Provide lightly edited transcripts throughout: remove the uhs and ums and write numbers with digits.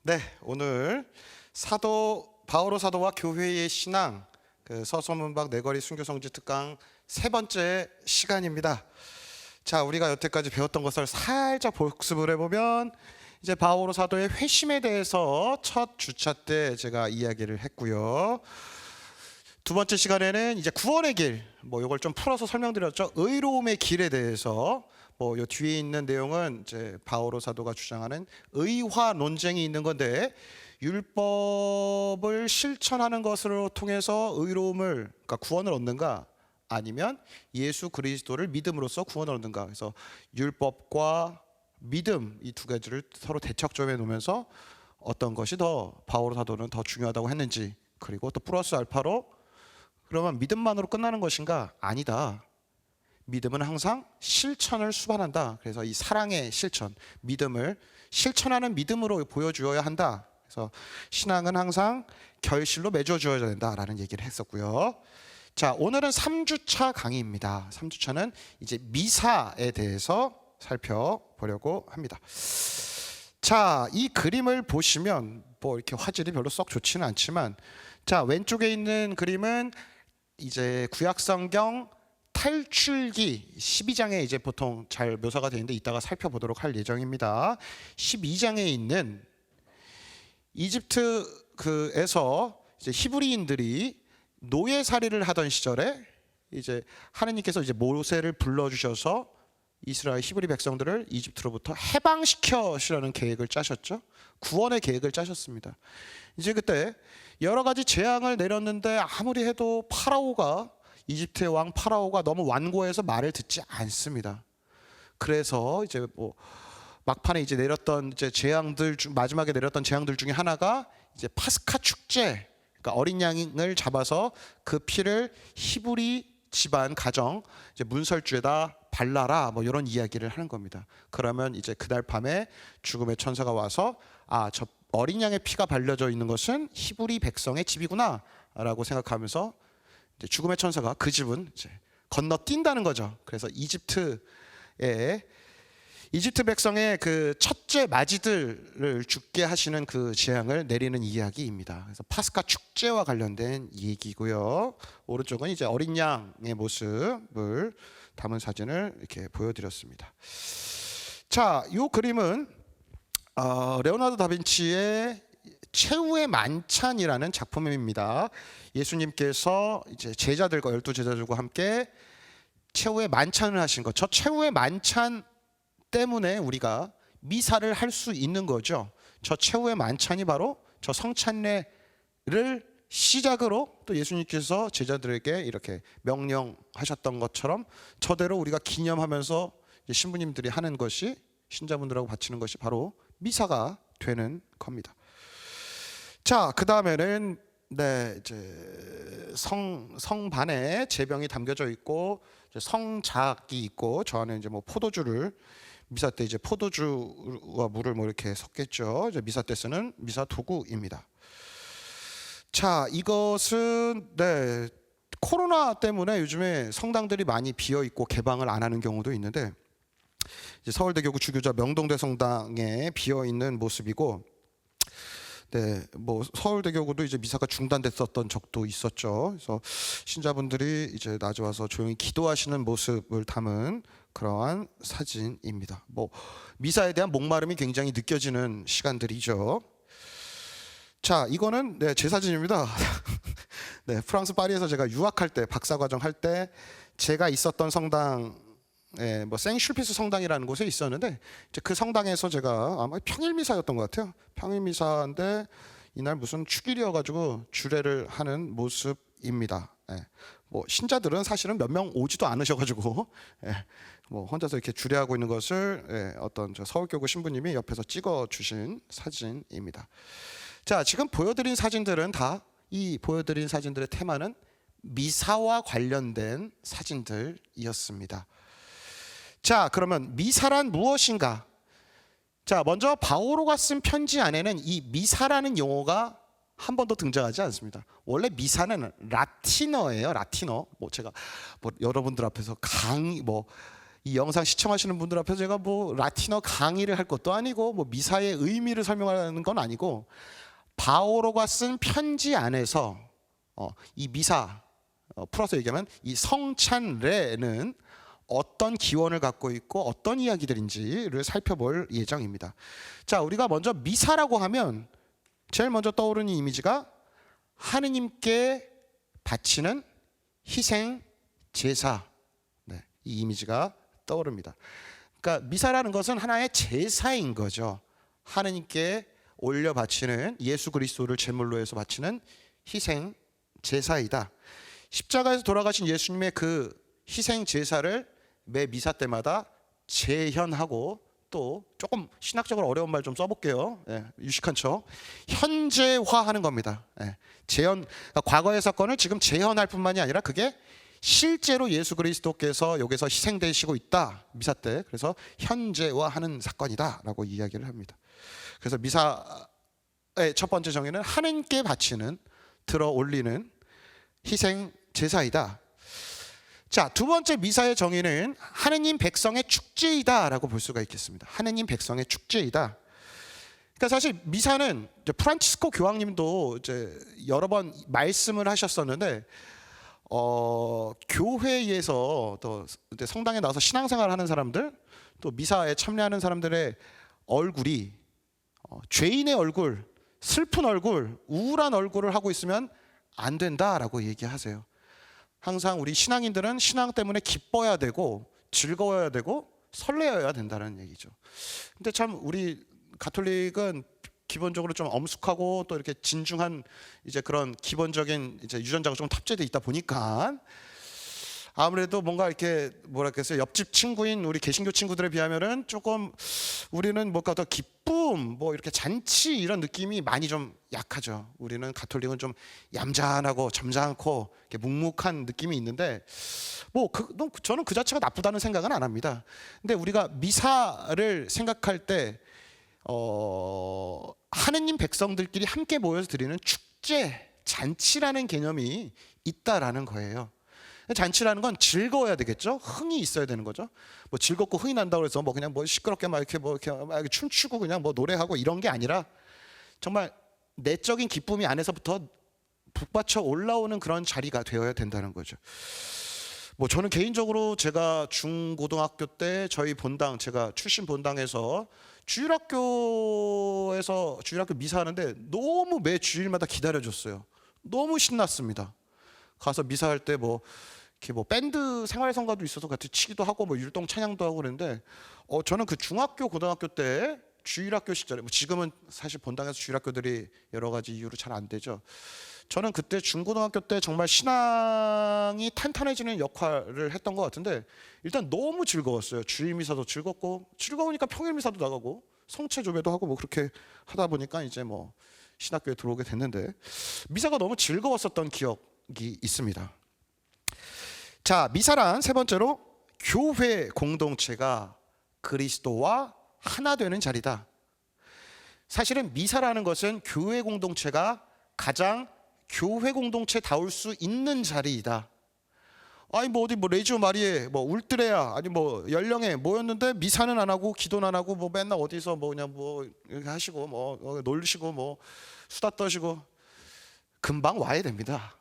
네, 오늘 바오로 사도와 교회의 신앙 서서문박 네거리 순교성지 특강 세 번째 시간입니다. 자, 우리가 여태까지 배웠던 것을 살짝 복습을 해보면 이제 바오로 사도의 회심에 대해서 첫 주차 때 제가 이야기를 했고요. 두 번째 시간에는 이제 구원의 길, 이걸 좀 풀어서 설명드렸죠. 의로움의 길에 대해서 요 뒤에 있는 내용은 이제 바오로 사도가 주장하는 의화 논쟁이 있는 건데, 율법을 실천하는 것으로 통해서 의로움을, 그러니까 구원을 얻는가, 아니면 예수 그리스도를 믿음으로써 구원을 얻는가. 그래서 율법과 믿음, 이 두 가지를 서로 대척점에 놓으면서 어떤 것이 더 바오로 사도는 더 중요하다고 했는지, 그리고 또 플러스 알파로 그러면 믿음만으로 끝나는 것인가? 아니다. 믿음은 항상 실천을 수반한다. 그래서 이 사랑의 실천, 믿음을 실천하는 믿음으로 보여주어야 한다. 그래서 신앙은 항상 결실로 맺어주어야 된다라는 얘기를 했었고요. 자, 오늘은 3주차 강의입니다. 3주차는 이제 미사에 대해서 살펴보려고 합니다. 자, 이 그림을 보시면 이렇게 화질이 별로 썩 좋지는 않지만, 자, 왼쪽에 있는 그림은 이제 구약성경 탈출기 12장에 이제 보통 잘 묘사가 되는데 이따가 살펴보도록 할 예정입니다. 12장에 있는 이집트에서 이제 히브리인들이 노예살이를 하던 시절에 이제 하느님께서 이제 모세를 불러주셔서 이스라엘 히브리 백성들을 이집트로부터 해방시켜시라는 계획을 짜셨죠. 구원의 계획을 짜셨습니다. 이제 그때 여러 가지 재앙을 내렸는데 아무리 해도 이집트의 왕 파라오가 너무 완고해서 말을 듣지 않습니다. 그래서 이제 막판에 이제 내렸던 이제 마지막에 내렸던 재앙들 중에 하나가 이제 파스카 축제, 그러니까 어린 양을 잡아서 그 피를 히브리 집안 가정 이제 문설주에다 발라라, 이런 이야기를 하는 겁니다. 그러면 이제 그날 밤에 죽음의 천사가 와서 저 어린 양의 피가 발려져 있는 것은 히브리 백성의 집이구나라고 생각하면서 죽음의 천사가 그 집은 이제 건너뛴다는 거죠. 그래서 이집트 백성의 그 첫째 마지들을 죽게 하시는 그 재앙을 내리는 이야기입니다. 그래서 파스카 축제와 관련된 얘기고요. 오른쪽은 이제 어린 양의 모습을 담은 사진을 이렇게 보여드렸습니다. 자, 이 그림은 레오나르도 다빈치의 최후의 만찬이라는 작품입니다. 예수님께서 이제 제자들과 12제자들과 함께 최후의 만찬을 하신 것, 저 최후의 만찬 때문에 우리가 미사를 할 수 있는 거죠. 저 최후의 만찬이 바로 저 성찬례를 시작으로 또 예수님께서 제자들에게 이렇게 명령하셨던 것처럼 저대로 우리가 기념하면서 신부님들이 하는 것이, 신자분들하고 바치는 것이 바로 미사가 되는 겁니다. 자, 그 다음에는 이제 성반에 제병이 담겨져 있고 성작이 있고, 저 안에 이제 포도주를 미사 때 이제 포도주와 물을 이렇게 섞겠죠. 이제 미사 때 쓰는 미사 도구입니다. 자, 이것은 코로나 때문에 요즘에 성당들이 많이 비어 있고 개방을 안 하는 경우도 있는데, 이제 서울대교구 주교자 명동대 성당에 비어 있는 모습이고, 서울대교구도 이제 미사가 중단됐었던 적도 있었죠. 그래서 신자분들이 이제 낮에 와서 조용히 기도하시는 모습을 담은 그러한 사진입니다. 미사에 대한 목마름이 굉장히 느껴지는 시간들이죠. 자, 이거는 제 사진입니다. 프랑스 파리에서 제가 유학할 때, 박사과정 할 때 제가 있었던 성당, 생슐피스 성당이라는 곳에 있었는데, 이제 그 성당에서 제가 아마 평일미사였던 것 같아요. 평일미사인데 이날 무슨 축일이어가지고 주례를 하는 모습입니다. 신자들은 사실은 몇 명 오지도 않으셔가지고 혼자서 이렇게 주례하고 있는 것을 어떤 서울교구 신부님이 옆에서 찍어주신 사진입니다. 자, 지금 보여드린 사진들은 보여드린 사진들의 테마는 미사와 관련된 사진들이었습니다. 자, 그러면 미사란 무엇인가? 자, 먼저 바오로가 쓴 편지 안에는 이 미사라는 용어가 한 번도 등장하지 않습니다. 원래 미사는 라틴어예요. 라틴어. 제가 여러분들 앞에서 이 영상 시청하시는 분들 앞에서 제가 뭐 라틴어 강의를 할 것도 아니고 뭐 미사의 의미를 설명하는 건 아니고 바오로가 쓴 편지 안에서 이 미사 풀어서 얘기하면 이 성찬례는 어떤 기원을 갖고 있고 어떤 이야기들인지를 살펴볼 예정입니다. 자, 우리가 먼저 미사라고 하면 제일 먼저 떠오르는 이미지가 하느님께 바치는 희생 제사, 이 이미지가 떠오릅니다. 그러니까 미사라는 것은 하나의 제사인 거죠. 하느님께 올려 바치는 예수 그리스도를 제물로 해서 바치는 희생 제사이다. 십자가에서 돌아가신 예수님의 그 희생 제사를 매 미사 때마다 재현하고, 또 조금 신학적으로 어려운 말 좀 써볼게요. 유식한 척 현재화하는 겁니다. 재현, 그러니까 과거의 사건을 지금 재현할 뿐만이 아니라 그게 실제로 예수 그리스도께서 여기서 희생되시고 있다, 미사 때. 그래서 현재화하는 사건이다라고 이야기를 합니다. 그래서 미사의 첫 번째 정의는 하느님께 바치는, 들어 올리는 희생 제사이다. 자, 두 번째 미사의 정의는 하느님 백성의 축제이다라고 볼 수가 있겠습니다. 하느님 백성의 축제이다. 그러니까 사실 미사는 이제 프란치스코 교황님도 이제 여러 번 말씀을 하셨었는데, 교회에서 또 성당에 나와서 신앙생활을 하는 사람들, 또 미사에 참여하는 사람들의 얼굴이 죄인의 얼굴, 슬픈 얼굴, 우울한 얼굴을 하고 있으면 안 된다라고 얘기하세요. 항상 우리 신앙인들은 신앙 때문에 기뻐야 되고 즐거워야 되고 설레어야 된다는 얘기죠. 근데 참 우리 가톨릭은 기본적으로 좀 엄숙하고 또 이렇게 진중한 이제 그런 기본적인 이제 유전자가 좀 탑재돼 있다 보니까 아무래도 뭔가 이렇게 뭐랄까요, 옆집 친구인 우리 개신교 친구들에 비하면은 조금 우리는 뭔가 더 기쁨, 뭐 이렇게 잔치 이런 느낌이 많이 좀 약하죠. 우리는 가톨릭은 좀 얌전하고 점잖고 이렇게 묵묵한 느낌이 있는데, 저는 그 자체가 나쁘다는 생각은 안 합니다. 근데 우리가 미사를 생각할 때 하느님 백성들끼리 함께 모여서 드리는 축제, 잔치라는 개념이 있다라는 거예요. 잔치라는 건 즐거워야 되겠죠. 흥이 있어야 되는 거죠. 뭐 즐겁고 흥이 난다고 해서 뭐 그냥 뭐 시끄럽게 막 이렇게 막 춤추고 그냥 뭐 노래하고 이런 게 아니라 정말 내적인 기쁨이 안에서부터 북받쳐 올라오는 그런 자리가 되어야 된다는 거죠. 뭐 저는 개인적으로 제가 중고등학교 때 저희 본당, 제가 출신 본당에서 주일학교 미사하는데 너무 매 주일마다 기다려줬어요. 너무 신났습니다. 가서 미사할 때 이렇게 밴드 생활성가도 있어서 같이 치기도 하고 뭐 율동 찬양도 하고 그랬는데, 저는 그 중학교 고등학교 때 주일학교 시절에, 지금은 사실 본당에서 주일학교들이 여러 가지 이유로 잘 안 되죠. 저는 그때 중고등학교 때 정말 신앙이 탄탄해지는 역할을 했던 것 같은데, 일단 너무 즐거웠어요. 주일 미사도 즐겁고, 즐거우니까 평일 미사도 나가고 성체 조배도 하고 뭐 그렇게 하다 보니까 이제 뭐 신학교에 들어오게 됐는데, 미사가 너무 즐거웠었던 기억이 있습니다. 자, 미사란 세 번째로 교회 공동체가 그리스도와 하나 되는 자리다. 사실은 미사라는 것은 교회 공동체가 가장 교회 공동체다울 수 있는 자리이다. 아니 뭐 어디 뭐 레지오 마리에 뭐 울트레아 아니 뭐 연령에 모였는데 미사는 안 하고 기도는 안 하고 뭐 맨날 어디서 뭐 그냥 뭐 이렇게 하시고 뭐 놀시고 뭐 수다 떠시고 금방 와야 됩니다.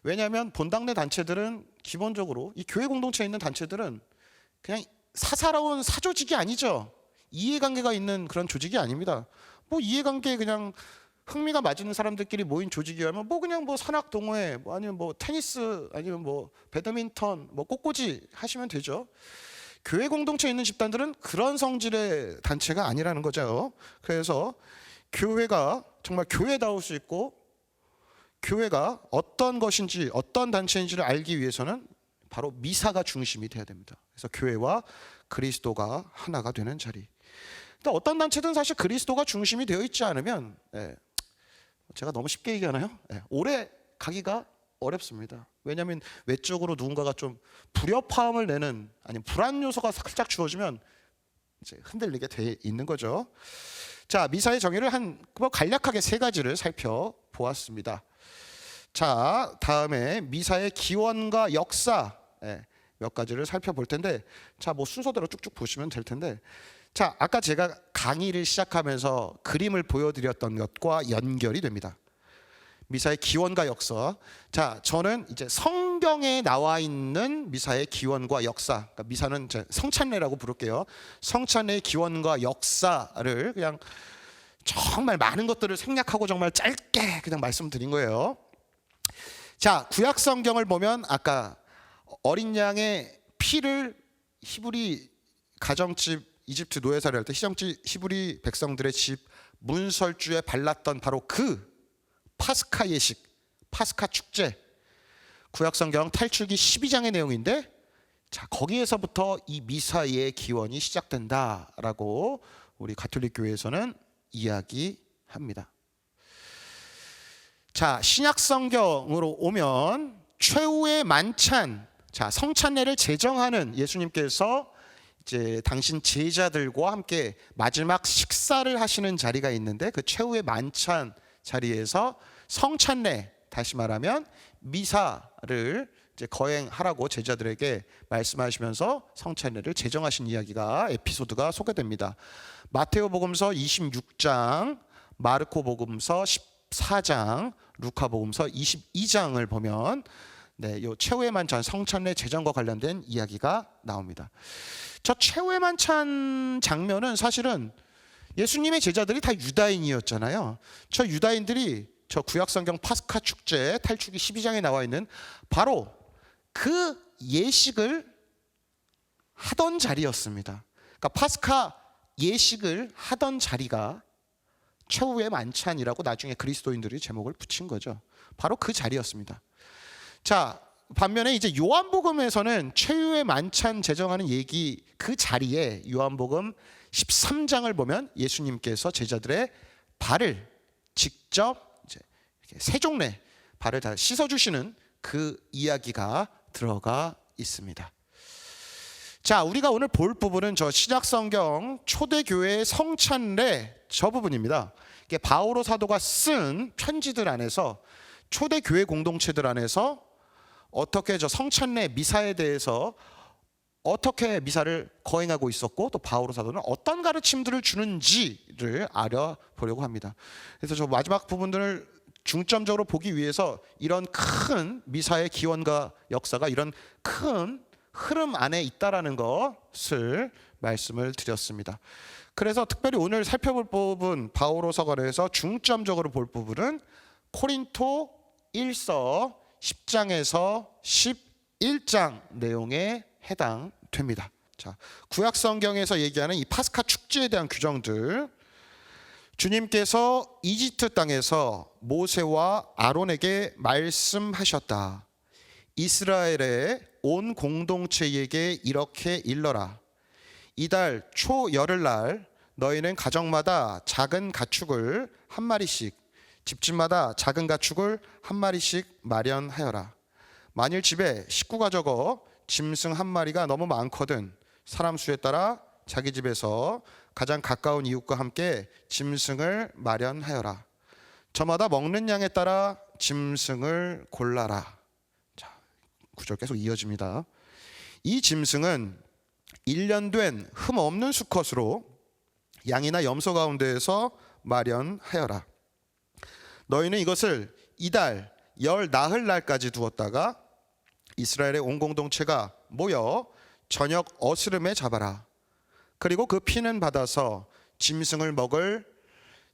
왜냐하면 본당내 단체들은 기본적으로 이 교회 공동체에 있는 단체들은 그냥 사사로운 사조직이 아니죠. 이해관계가 있는 그런 조직이 아닙니다. 뭐 이해관계에 그냥 흥미가 맞는 사람들끼리 모인 조직이라면 뭐 그냥 뭐 산악 동호회 뭐 아니면 뭐 테니스 아니면 뭐 배드민턴 뭐 꽃꽂이 하시면 되죠. 교회 공동체에 있는 집단들은 그런 성질의 단체가 아니라는 거죠. 그래서 교회가 정말 교회다울 수 있고 교회가 어떤 것인지 어떤 단체인지를 알기 위해서는 바로 미사가 중심이 돼야 됩니다. 그래서 교회와 그리스도가 하나가 되는 자리. 근데 어떤 단체든 사실 그리스도가 중심이 되어 있지 않으면 제가 너무 쉽게 얘기하나요? 오래 가기가 어렵습니다. 왜냐하면 외적으로 누군가가 좀 불협화음을 내는 아니면 불안 요소가 살짝 주어지면 이제 흔들리게 돼 있는 거죠. 자, 미사의 정의를 간략하게 세 가지를 살펴보았습니다. 자, 다음에 미사의 기원과 역사, 몇 가지를 살펴볼 텐데, 자, 뭐 순서대로 쭉쭉 보시면 될 텐데, 자, 아까 제가 강의를 시작하면서 그림을 보여드렸던 것과 연결이 됩니다. 미사의 기원과 역사. 자, 저는 이제 성경에 나와 있는 미사의 기원과 역사, 그러니까 미사는 이제 성찬례라고 부를게요. 성찬례의 기원과 역사를 그냥 정말 많은 것들을 생략하고 정말 짧게 그냥 말씀드린 거예요. 자, 구약 성경을 보면 아까 어린 양의 피를 히브리 가정집 이집트 노예살이 할 때 히브리 백성들의 집 문설주에 발랐던 바로 그 파스카 예식, 파스카 축제, 구약 성경 탈출기 12장의 내용인데, 자, 거기에서부터 이 미사의 기원이 시작된다라고 우리 가톨릭 교회에서는 이야기합니다. 자, 신약 성경으로 오면 최후의 만찬, 자, 성찬례를 제정하는 예수님께서 이제 당신 제자들과 함께 마지막 식사를 하시는 자리가 있는데, 그 최후의 만찬 자리에서 성찬례, 다시 말하면 미사를 이제 거행하라고 제자들에게 말씀하시면서 성찬례를 제정하신 이야기가, 에피소드가 소개됩니다. 마테오복음서 26장, 마르코복음서 14장, 루카복음서 22장을 보면 요 최후의 만찬 성찬례 제정과 관련된 이야기가 나옵니다. 저 최후의 만찬 장면은 사실은 예수님의 제자들이 다 유다인이었잖아요. 저 유다인들이 저 구약성경 파스카 축제 탈출기 12장에 나와 있는 바로 그 예식을 하던 자리였습니다. 그러니까 파스카 예식을 하던 자리가 최후의 만찬이라고 나중에 그리스도인들이 제목을 붙인 거죠. 바로 그 자리였습니다. 자, 반면에 이제 요한복음에서는 최후의 만찬 제정하는 얘기, 그 자리에 요한복음 13장을 보면 예수님께서 제자들의 발을 직접 이제 이렇게 세종례, 발을 다 씻어주시는 그 이야기가 들어가 있습니다. 자, 우리가 오늘 볼 부분은 저 신약성경 초대교회의 성찬례 저 부분입니다. 이게 바오로 사도가 쓴 편지들 안에서 초대교회 공동체들 안에서 어떻게 저 성찬례 미사에 대해서 어떻게 미사를 거행하고 있었고, 또 바오로 사도는 어떤 가르침들을 주는지를 알아보려고 합니다. 그래서 저 마지막 부분들을 중점적으로 보기 위해서 이런 큰 미사의 기원과 역사가 이런 큰 흐름 안에 있다라는 것을 말씀을 드렸습니다. 그래서 특별히 오늘 살펴볼 부분, 바오로서관에서 중점적으로 볼 부분은 코린토 1서 10장에서 11장 내용에 해당됩니다. 자, 구약 성경에서 얘기하는 이 파스카 축제에 대한 규정들, 주님께서 이집트 땅에서 모세와 아론에게 말씀하셨다. 이스라엘의 온 공동체에게 이렇게 일러라. 이달 초열흘날 너희는 가정마다 작은 가축을 한 마리씩, 집집마다 작은 가축을 한 마리씩 마련하여라. 만일 집에 식구가 적어 짐승 한 마리가 너무 많거든 사람 수에 따라 자기 집에서 가장 가까운 이웃과 함께 짐승을 마련하여라. 저마다 먹는 양에 따라 짐승을 골라라. 자, 구절 계속 이어집니다. 이 짐승은 1년 된 흠 없는 수컷으로 양이나 염소 가운데에서 마련하여라. 너희는 이것을 이달 열 나흘날까지 두었다가 이스라엘의 온 공동체가 모여 저녁 어스름에 잡아라. 그리고 그 피는 받아서 짐승을 먹을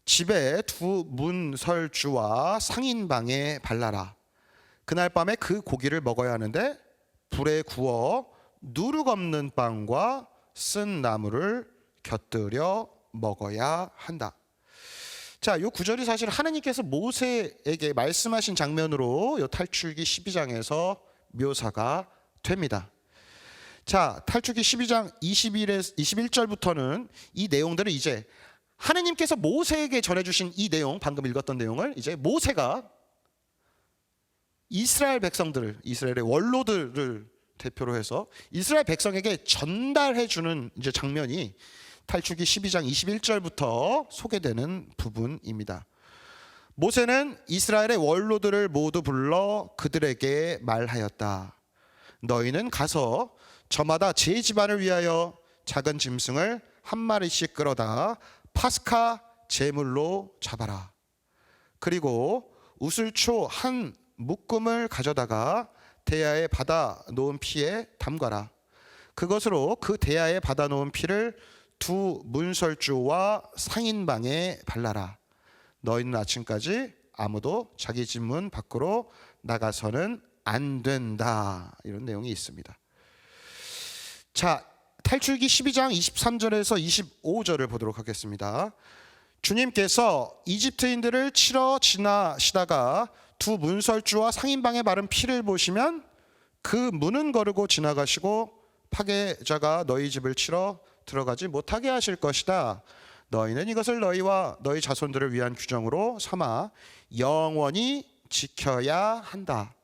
집의 두 문설주와 상인방에 발라라. 그날 밤에 그 고기를 먹어야 하는데 불에 구워 누룩 없는 빵과 쓴 나물을 곁들여 먹어야 한다. 자, 이 구절이 사실 하나님께서 모세에게 말씀하신 장면으로 이 탈출기 12장에서 묘사가 됩니다. 자, 탈출기 12장 21절부터는 이 내용들을 이제 하나님께서 모세에게 전해주신 이 내용, 방금 읽었던 내용을 이제 모세가 이스라엘 백성들을, 이스라엘의 원로들을 대표로 해서 이스라엘 백성에게 전달해주는 이제 장면이 탈출기 12장 21절부터 소개되는 부분입니다. 모세는 이스라엘의 원로들을 모두 불러 그들에게 말하였다. 너희는 가서 저마다 제 집안을 위하여 작은 짐승을 한 마리씩 끌어다 파스카 제물로 잡아라. 그리고 우슬초 한 묶음을 가져다가 대야에 받아 놓은 피에 담가라. 그것으로 그 대야에 받아 놓은 피를 두 문설주와 상인방에 발라라. 너희는 아침까지 아무도 자기 집 문 밖으로 나가서는 안 된다. 이런 내용이 있습니다. 자, 탈출기 12장 23절에서 25절을 보도록 하겠습니다. 주님께서 이집트인들을 치러 지나시다가 두 문설주와 상인방에 바른 피를 보시면 그 문은 거르고 지나가시고 파괴자가 너희 집을 치러 들어가지 못하게 하실 것이다. 너희는 이것을 너희와 너희 자손들을 위한 규정으로 삼아 영원히 지켜야 한다.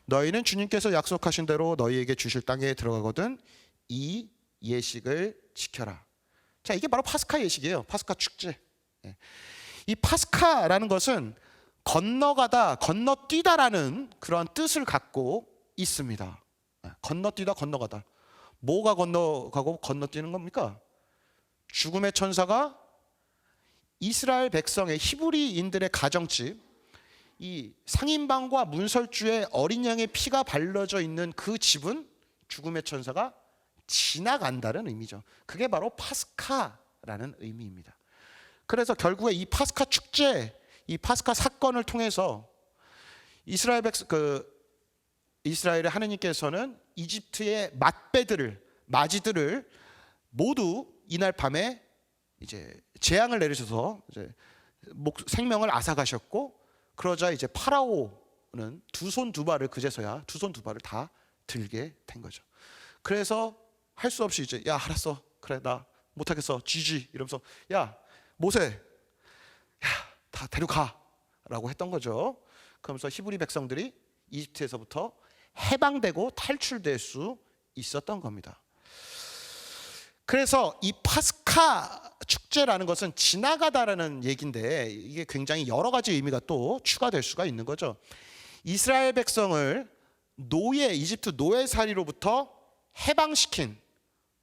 너희는 주님께서 약속하신 대로 너희에게 주실 땅에 들어가거든 이 예식을 지켜라. 자, 이게 바로 파스카 예식이에요. 파스카 축제. 이 파스카라는 것은 건너가다, 건너뛰다라는 그런 뜻을 갖고 있습니다. 건너뛰다, 건너가다. 뭐가 건너가고 건너뛰는 겁니까? 죽음의 천사가 이스라엘 백성의 히브리인들의 가정집, 이 상인방과 문설주의 어린 양의 피가 발라져 있는 그 집은 죽음의 천사가 지나간다는 의미죠. 그게 바로 파스카라는 의미입니다. 그래서 결국에 이 파스카 축제, 이 파스카 사건을 통해서 이스라엘의 하느님께서는 이집트의 마지들을 모두 이날 밤에 이제 재앙을 내리셔서 이제 생명을 앗아가셨고, 그러자 이제 파라오는 두 손 두 발을 그제서야 두 손 두 발을 다 들게 된 거죠. 그래서 할 수 없이 이제 야 알았어, 그래 나 못하겠어, 지지 이러면서 야 모세, 야 다 데려가라고 했던 거죠. 그러면서 히브리 백성들이 이집트에서부터 해방되고 탈출될 수 있었던 겁니다. 그래서 이 파스카 축제라는 것은 지나가다라는 얘기인데, 이게 굉장히 여러 가지 의미가 또 추가될 수가 있는 거죠. 이스라엘 백성을 이집트 노예살이로부터 해방시킨,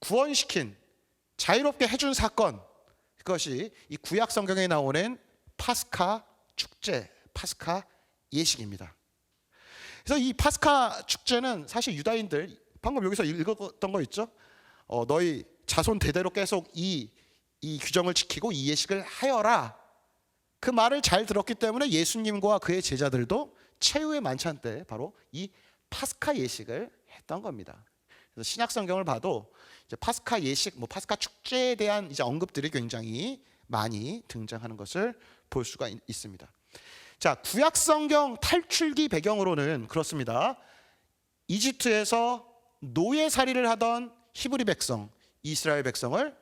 구원시킨, 자유롭게 해준 사건, 그것이 이 구약 성경에 나오는 파스카 축제, 파스카 예식입니다. 그래서 이 파스카 축제는 사실 유다인들, 방금 여기서 읽었던 거 있죠? 너희 자손 대대로 계속 이 규정을 지키고 이 예식을 하여라. 그 말을 잘 들었기 때문에 예수님과 그의 제자들도 최후의 만찬 때 바로 이 파스카 예식을 했던 겁니다. 그래서 신약 성경을 봐도 이제 파스카 예식, 파스카 축제에 대한 이제 언급들이 굉장히 많이 등장하는 것을 볼 수가 있습니다. 자, 구약 성경 탈출기 배경으로는 그렇습니다. 이집트에서 노예살이를 하던 히브리 백성, 이스라엘 백성을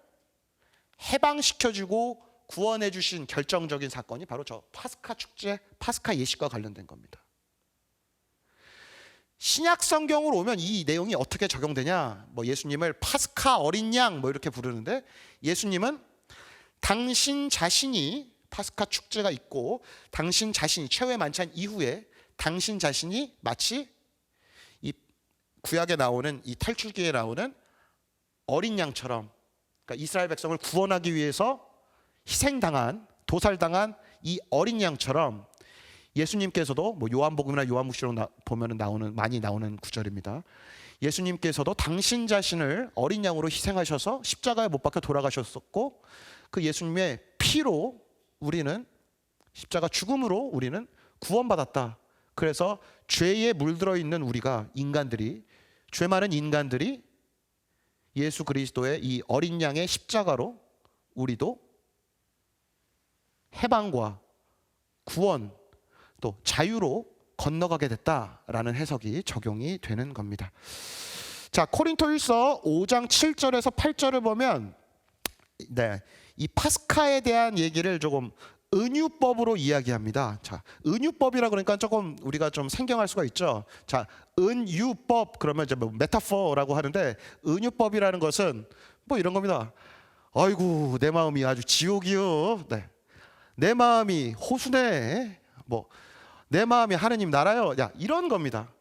해방시켜주고 구원해 주신 결정적인 사건이 바로 저 파스카 축제, 파스카 예식과 관련된 겁니다. 신약 성경으로 오면 이 내용이 어떻게 적용되냐? 예수님을 파스카 어린 양 이렇게 부르는데, 예수님은 당신 자신이 파스카 축제가 있고 당신 자신이 최후의 만찬 이후에 당신 자신이 마치 이 구약에 나오는 이 탈출기에 나오는 어린 양처럼, 그러니까 이스라엘 백성을 구원하기 위해서 희생당한, 도살당한 이 어린 양처럼 예수님께서도 요한복음이나 요한복음으로 보면 많이 나오는 구절입니다. 예수님께서도 당신 자신을 어린 양으로 희생하셔서 십자가에 못 박혀 돌아가셨었고, 그 예수님의 피로 우리는, 십자가 죽음으로 우리는 구원받았다. 그래서 죄에 물들어 있는 우리가, 인간들이, 죄 많은 인간들이 예수 그리스도의 이 어린 양의 십자가로 우리도 해방과 구원 또 자유로 건너가게 됐다라는 해석이 적용이 되는 겁니다. 자, 고린토일서 5장 7절에서 8절을 보면 이 파스카에 대한 얘기를 조금 은유법으로 이야기합니다. 자, 은유법이라 그러니까 조금 우리가 좀 생경할 수가 있죠. 자, 은유법 그러면 이제 메타포라고 하는데, 은유법이라는 것은 이런 겁니다. 아이고 내 마음이 아주 지옥이요. 네. 내 마음이 호수네. 내 마음이 하느님 나라요. 야, 이런 겁니다.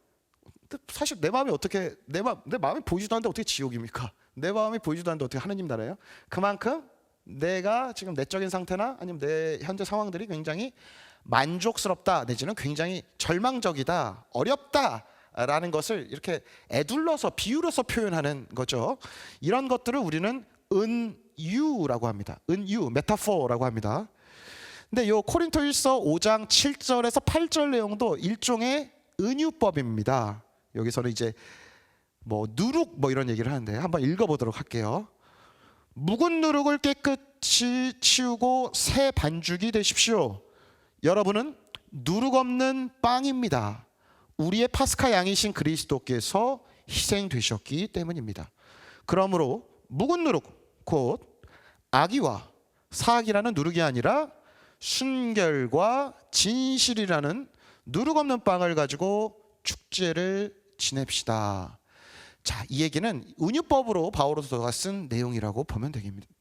사실 내 마음이 어떻게 내 마음이 보이지도 않는데 어떻게 지옥입니까? 내 마음이 보이지도 않는데 어떻게 하느님 나라예요? 그만큼 내가 지금 내적인 상태나 아니면 내 현재 상황들이 굉장히 만족스럽다 내지는 굉장히 절망적이다, 어렵다라는 것을 이렇게 애둘러서 비유로서 표현하는 거죠. 이런 것들을 우리는 은유라고 합니다. 은유, 메타포라고 합니다. 근데 요 코린토일서 5장 7절에서 8절 내용도 일종의 은유법입니다. 여기서는 이제 뭐 누룩 뭐 이런 얘기를 하는데 한번 읽어보도록 할게요. 묵은 누룩을 깨끗이 치우고 새 반죽이 되십시오. 여러분은 누룩 없는 빵입니다. 우리의 파스카 양이신 그리스도께서 희생되셨기 때문입니다. 그러므로 묵은 누룩 곧 악의와 사악이라는 누룩이 아니라 순결과 진실이라는 누룩 없는 빵을 가지고 축제를 지냅시다. 자, 이 얘기는 은유법으로 바오로서가 쓴 내용이라고 보면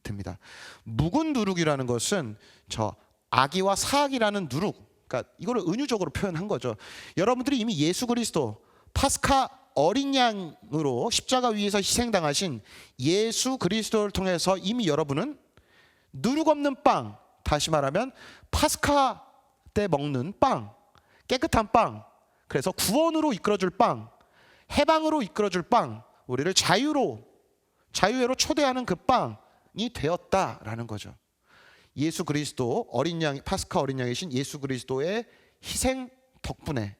됩니다. 묵은 누룩이라는 것은 저 악의와 사악이라는 누룩, 그러니까 이거를 은유적으로 표현한 거죠. 여러분들이 이미 예수 그리스도 파스카 어린 양으로 십자가 위에서 희생당하신 예수 그리스도를 통해서 이미 여러분은 누룩 없는 빵, 다시 말하면 파스카 때 먹는 빵, 깨끗한 빵, 그래서 구원으로 이끌어줄 빵, 해방으로 이끌어줄 빵, 우리를 자유회로 초대하는 그 빵이 되었다라는 거죠. 예수 그리스도 어린 양, 파스카 어린 양이신 예수 그리스도의 희생 덕분에,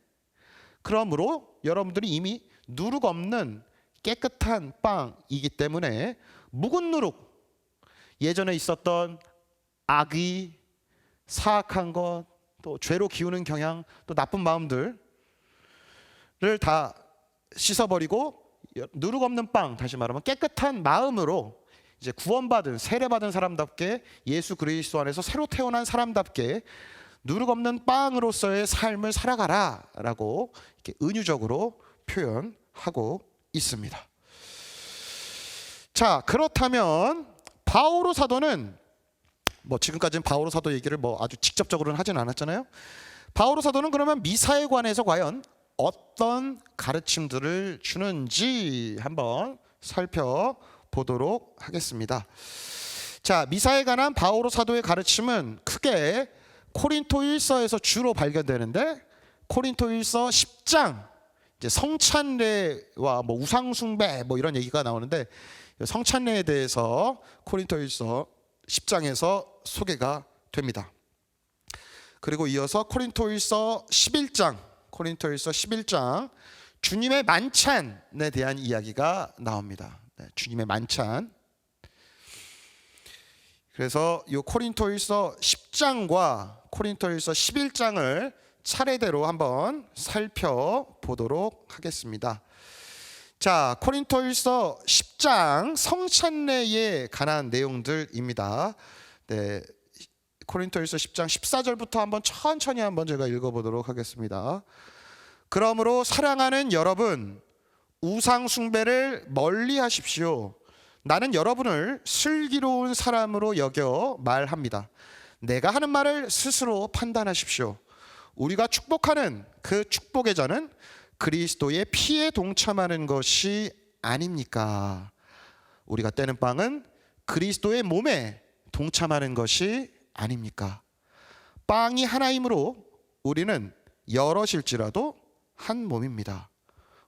그러므로 여러분들이 이미 누룩 없는 깨끗한 빵이기 때문에 묵은 누룩, 예전에 있었던 악의, 사악한 것, 또 죄로 기우는 경향, 또 나쁜 마음들을 다 씻어버리고 누룩 없는 빵, 다시 말하면 깨끗한 마음으로 이제 구원받은 세례받은 사람답게 예수 그리스도 안에서 새로 태어난 사람답게 누룩 없는 빵으로서의 삶을 살아가라라고 이렇게 은유적으로 표현하고 있습니다. 자, 그렇다면 바오로 사도는 뭐 지금까지는 바오로 사도 얘기를 뭐 아주 직접적으로는 하진 않았잖아요. 바오로 사도는 그러면 미사에 관해서 과연 어떤 가르침들을 주는지 한번 살펴보도록 하겠습니다. 자, 미사에 관한 바오로 사도의 가르침은 크게 코린토일서에서 주로 발견되는데, 코린토일서 10장 이제 성찬례와 뭐 우상숭배 뭐 이런 얘기가 나오는데, 성찬례에 대해서 코린토일서 10장에서 소개가 됩니다. 그리고 이어서 코린토일서 11장 주님의 만찬에 대한 이야기가 나옵니다. 네, 주님의 만찬. 그래서 이 코린토일서 10장과 코린토일서 11장을 차례대로 한번 살펴보도록 하겠습니다. 자, 코린토일서 10장 성찬례에 관한 내용들입니다. 네, 코린토일서 10장 14절부터 한번 천천히 한번 제가 읽어보도록 하겠습니다. 그러므로 사랑하는 여러분, 우상 숭배를 멀리 하십시오. 나는 여러분을 슬기로운 사람으로 여겨 말합니다. 내가 하는 말을 스스로 판단하십시오. 우리가 축복하는 그 축복의 자는 그리스도의 피에 동참하는 것이 아닙니까? 우리가 떼는 빵은 그리스도의 몸에 동참하는 것이 아닙니까? 빵이 하나이므로 우리는 여럿일지라도 한 몸입니다.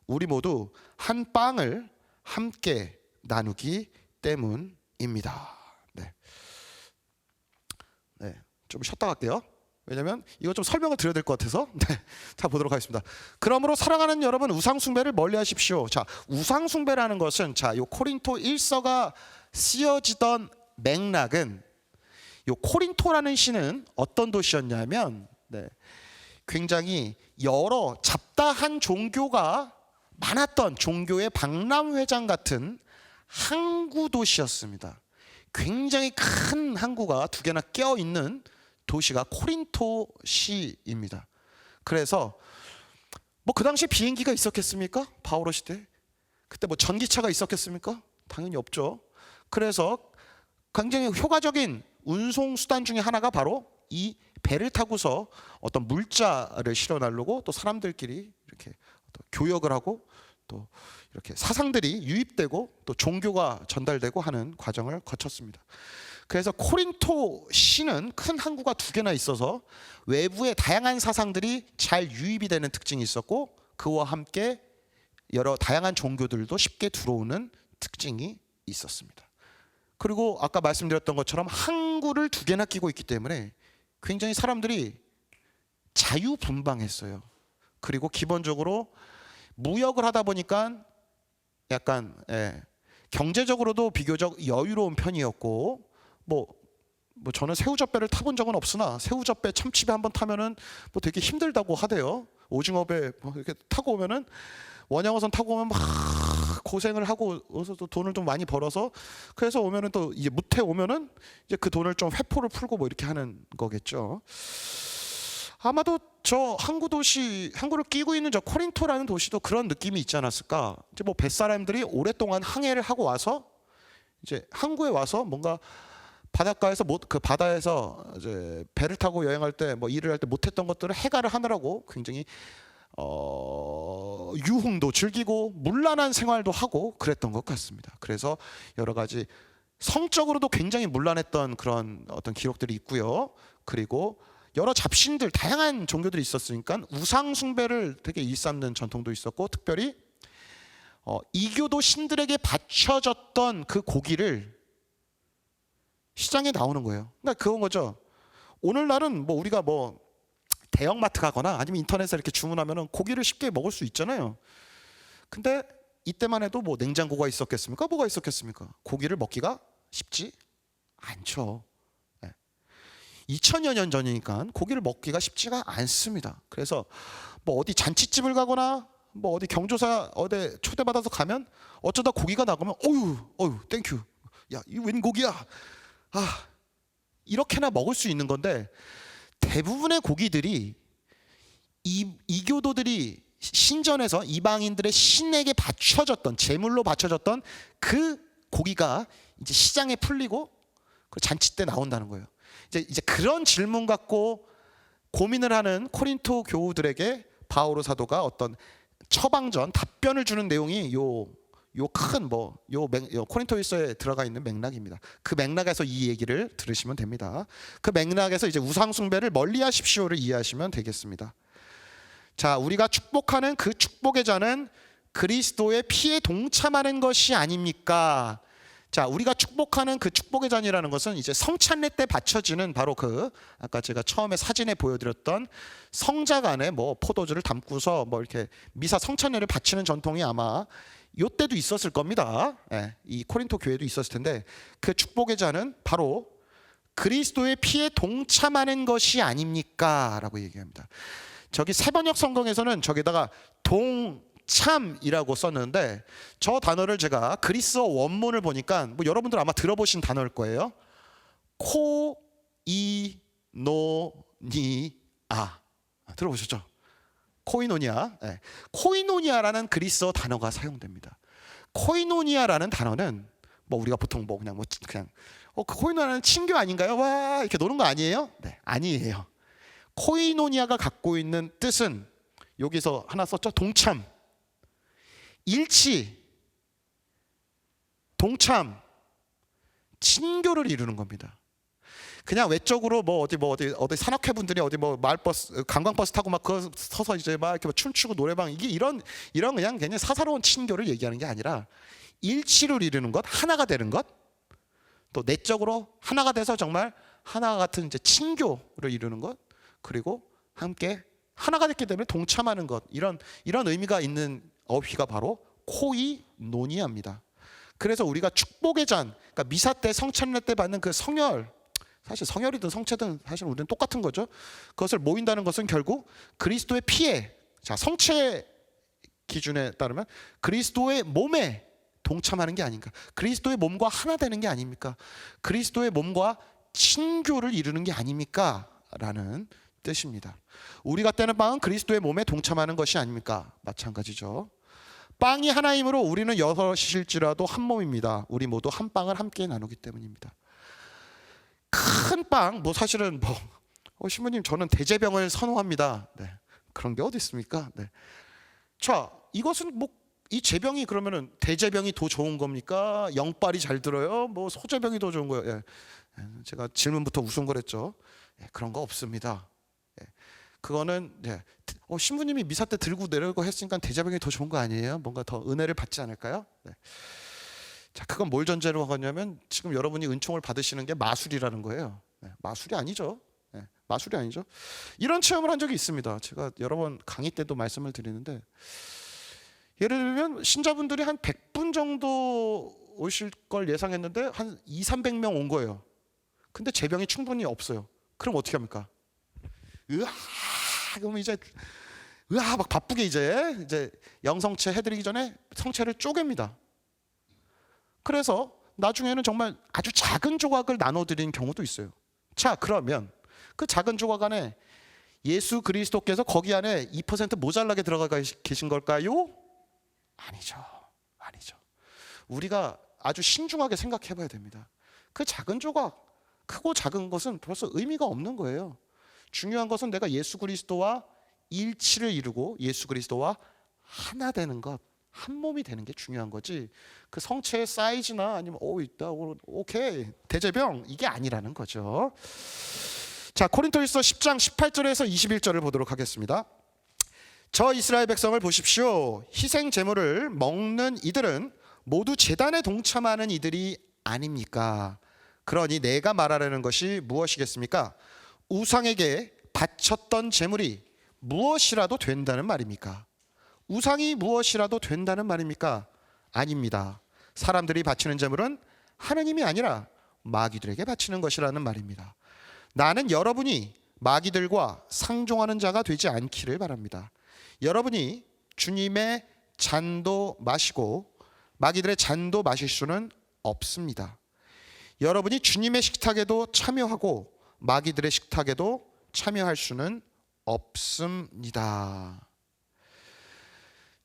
우리 모두 한 빵을 함께 나누기 때문입니다. 네, 좀 쉬었다 갈게요. 왜냐면 이거 좀 설명을 드려야 될 것 같아서. 네, 자, 보도록 하겠습니다. 그러므로 사랑하는 여러분, 우상 숭배를 멀리 하십시오. 자, 우상 숭배라는 것은, 자, 요 코린토 1서가 쓰여지던 맥락은, 요 코린토라는 시는 어떤 도시였냐면, 네, 굉장히 여러 잡다한 종교가 많았던 종교의 박람회장 같은 항구 도시였습니다. 굉장히 큰 항구가 두 개나 껴 있는 도시가 코린토시입니다. 그래서 뭐 그 당시 비행기가 있었겠습니까? 바오로 시대. 그때 뭐 전기차가 있었겠습니까? 당연히 없죠. 그래서 굉장히 효과적인 운송 수단 중에 하나가 바로 이 배를 타고서 어떤 물자를 실어 나르고 또 사람들끼리 이렇게 교역을 하고 또 이렇게 사상들이 유입되고 또 종교가 전달되고 하는 과정을 거쳤습니다. 그래서 코린토 시는 큰 항구가 두 개나 있어서 외부의 다양한 사상들이 잘 유입이 되는 특징이 있었고, 그와 함께 여러 다양한 종교들도 쉽게 들어오는 특징이 있었습니다. 그리고 아까 말씀드렸던 것처럼 항구를 두 개나 끼고 있기 때문에 굉장히 사람들이 자유분방했어요. 그리고 기본적으로 무역을 하다 보니까 약간 경제적으로도 비교적 여유로운 편이었고, 뭐 저는 새우젓배를 타본 적은 없으나 새우젓배 참치배 한번 타면은 뭐 되게 힘들다고 하대요. 오징어배 뭐 이렇게 타고 오면은, 원양어선 타고 오면 막 고생을 하고 어서 또 돈을 좀 많이 벌어서, 그래서 오면은 또 이제 무태 오면은 이제 그 돈을 좀 회포를 풀고 뭐 이렇게 하는 거겠죠. 아마도 저 항구를 끼고 있는 저 코린토라는 도시도 그런 느낌이 있지 않았을까. 이제 뭐 뱃사람들이 오랫동안 항해를 하고 와서 이제 항구에 와서 뭔가 바닷가에서 그 바다에서 이제 배를 타고 여행할 때 뭐 일을 할 때 못했던 것들을 해결을 하느라고 굉장히 유흥도 즐기고 문란한 생활도 하고 그랬던 것 같습니다. 그래서 여러 가지 성적으로도 굉장히 문란했던 그런 어떤 기록들이 있고요. 그리고 여러 잡신들, 다양한 종교들이 있었으니까 우상 숭배를 되게 일삼는 전통도 있었고, 특별히 이교도 신들에게 바쳐졌던 그 고기를 시장에 나오는 거예요. 그러니까 그건 거죠. 오늘날은 뭐 우리가 뭐 대형마트 가거나 아니면 인터넷에 이렇게 주문하면은 고기를 쉽게 먹을 수 있잖아요. 근데 이때만 해도 뭐 냉장고가 있었겠습니까? 뭐가 있었겠습니까? 고기를 먹기가 쉽지 않죠. 2000여 년 전이니까 고기를 먹기가 쉽지가 않습니다. 그래서 뭐 어디 잔치집을 가거나 뭐 어디 경조사 어디 초대받아서 가면 어쩌다 고기가 나가면 어유 땡큐, 야 이 웬 고기야, 아 이렇게나 먹을 수 있는 건데, 대부분의 고기들이 이교도들이 신전에서 이방인들의 신에게 바쳐졌던, 제물로 바쳐졌던 그 고기가 이제 시장에 풀리고 그 잔치 때 나온다는 거예요. 이제 그런 질문 갖고 고민을 하는 코린토 교우들에게 바오로 사도가 어떤 처방전, 답변을 주는 내용이 요 큰 코린토일서에 들어가 있는 맥락입니다. 그 맥락에서 이 얘기를 들으시면 됩니다. 그 맥락에서 이제 우상 숭배를 멀리하십시오를 이해하시면 되겠습니다. 자, 우리가 축복하는 그 축복의 잔은 그리스도의 피에 동참하는 것이 아닙니까? 자, 우리가 축복하는 그 축복의 잔이라는 것은 이제 성찬례 때 바쳐지는 바로 그 아까 제가 처음에 사진에 보여드렸던 성작 안에 뭐 포도주를 담고서 뭐 이렇게 미사 성찬례를 바치는 전통이 아마 이때도 있었을 겁니다. 이 코린토 교회도 있었을 텐데, 그 축복의 잔은 바로 그리스도의 피에 동참하는 것이 아닙니까? 라고 얘기합니다. 저기 새번역 성경에서는 저기다가 동참이라고 썼는데, 저 단어를 제가 그리스어 원문을 보니까 뭐 여러분들 아마 들어보신 단어일 거예요. 코이노니아. 들어보셨죠? 코이노니아. 코이노니아라는 그리스어 단어가 사용됩니다. 코이노니아라는 단어는 뭐 우리가 보통 뭐 그냥 그 코이노니아는 친교 아닌가요? 와 이렇게 노는 거 아니에요? 네, 아니에요. 코이노니아가 갖고 있는 뜻은 여기서 하나 썼죠? 동참, 일치, 동참, 친교를 이루는 겁니다. 그냥 외적으로 어디 산악회 분들이 어디 뭐 마을버스, 관광버스 타고 막 그 서서 이제 막 이렇게 춤추고 노래방, 이게 이런 그냥 사사로운 친교를 얘기하는 게 아니라 일치를 이루는 것, 하나가 되는 것, 또 내적으로 하나가 돼서 정말 하나 같은 이제 친교를 이루는 것, 그리고 함께 하나가 됐기 때문에 동참하는 것, 이런 의미가 있는 어휘가 바로 코이노니아입니다. 그래서 우리가 축복의 잔, 그러니까 미사 때 성찬례 때 받는 그 성혈, 사실 성혈이든 성체든 사실 우리는 똑같은 거죠. 그것을 모인다는 것은 결국 그리스도의 피에, 자 성체 기준에 따르면 그리스도의 몸에 동참하는 게 아닌가, 그리스도의 몸과 하나 되는 게 아닙니까, 그리스도의 몸과 친교를 이루는 게 아닙니까 라는 뜻입니다. 우리가 떼는 빵은 그리스도의 몸에 동참하는 것이 아닙니까? 마찬가지죠. 빵이 하나이므로 우리는 여럿일지라도 한 몸입니다. 우리 모두 한 빵을 함께 나누기 때문입니다. 큰 빵, 뭐 사실은 신부님 저는 대제병을 선호합니다. 네, 그런 게 어디 있습니까? 네. 자, 이것은 뭐 이 제병이 그러면은 대제병이 더 좋은 겁니까? 영빨이 잘 들어요? 뭐 소제병이 더 좋은 거예요? 예. 제가 질문부터 우스운거렸죠. 예, 그런 거 없습니다. 예. 그거는 신부님이 미사 때 들고 내려고 했으니까 대제병이 더 좋은 거 아니에요? 뭔가 더 은혜를 받지 않을까요? 네. 자, 그건 뭘 전제로 하냐면 지금 여러분이 은총을 받으시는 게 마술이라는 거예요. 네, 마술이 아니죠. 네, 마술이 아니죠. 이런 체험을 한 적이 있습니다. 제가 여러 번 강의 때도 말씀을 드리는데, 예를 들면 신자분들이 한 100분 정도 오실 걸 예상했는데 한 200~300명 온 거예요. 근데 제병이 충분히 없어요. 그럼 어떻게 합니까? 그럼 이제 막 바쁘게 이제 영성체 해드리기 전에 성체를 쪼갭니다. 그래서 나중에는 정말 아주 작은 조각을 나눠드리는 경우도 있어요. 자, 그러면 그 작은 조각 안에 예수 그리스도께서 거기 안에 2% 모자라게 들어가 계신 걸까요? 아니죠. 우리가 아주 신중하게 생각해 봐야 됩니다. 그 작은 조각, 크고 작은 것은 벌써 의미가 없는 거예요. 중요한 것은 내가 예수 그리스도와 일치를 이루고 예수 그리스도와 하나 되는 것, 한 몸이 되는 게 중요한 거지, 그 성체의 사이즈나 아니면 있다, 오케이, 대제병, 이게 아니라는 거죠. 자, 고린토후서 10장 18절에서 21절을 보도록 하겠습니다. 저 이스라엘 백성을 보십시오. 희생 제물을 먹는 이들은 모두 제단에 동참하는 이들이 아닙니까? 그러니 내가 말하려는 것이 무엇이겠습니까? 우상에게 바쳤던 제물이 무엇이라도 된다는 말입니까? 우상이 무엇이라도 된다는 말입니까? 아닙니다. 사람들이 바치는 제물은 하느님이 아니라 마귀들에게 바치는 것이라는 말입니다. 나는 여러분이 마귀들과 상종하는 자가 되지 않기를 바랍니다. 여러분이 주님의 잔도 마시고 마귀들의 잔도 마실 수는 없습니다. 여러분이 주님의 식탁에도 참여하고 마귀들의 식탁에도 참여할 수는 없습니다.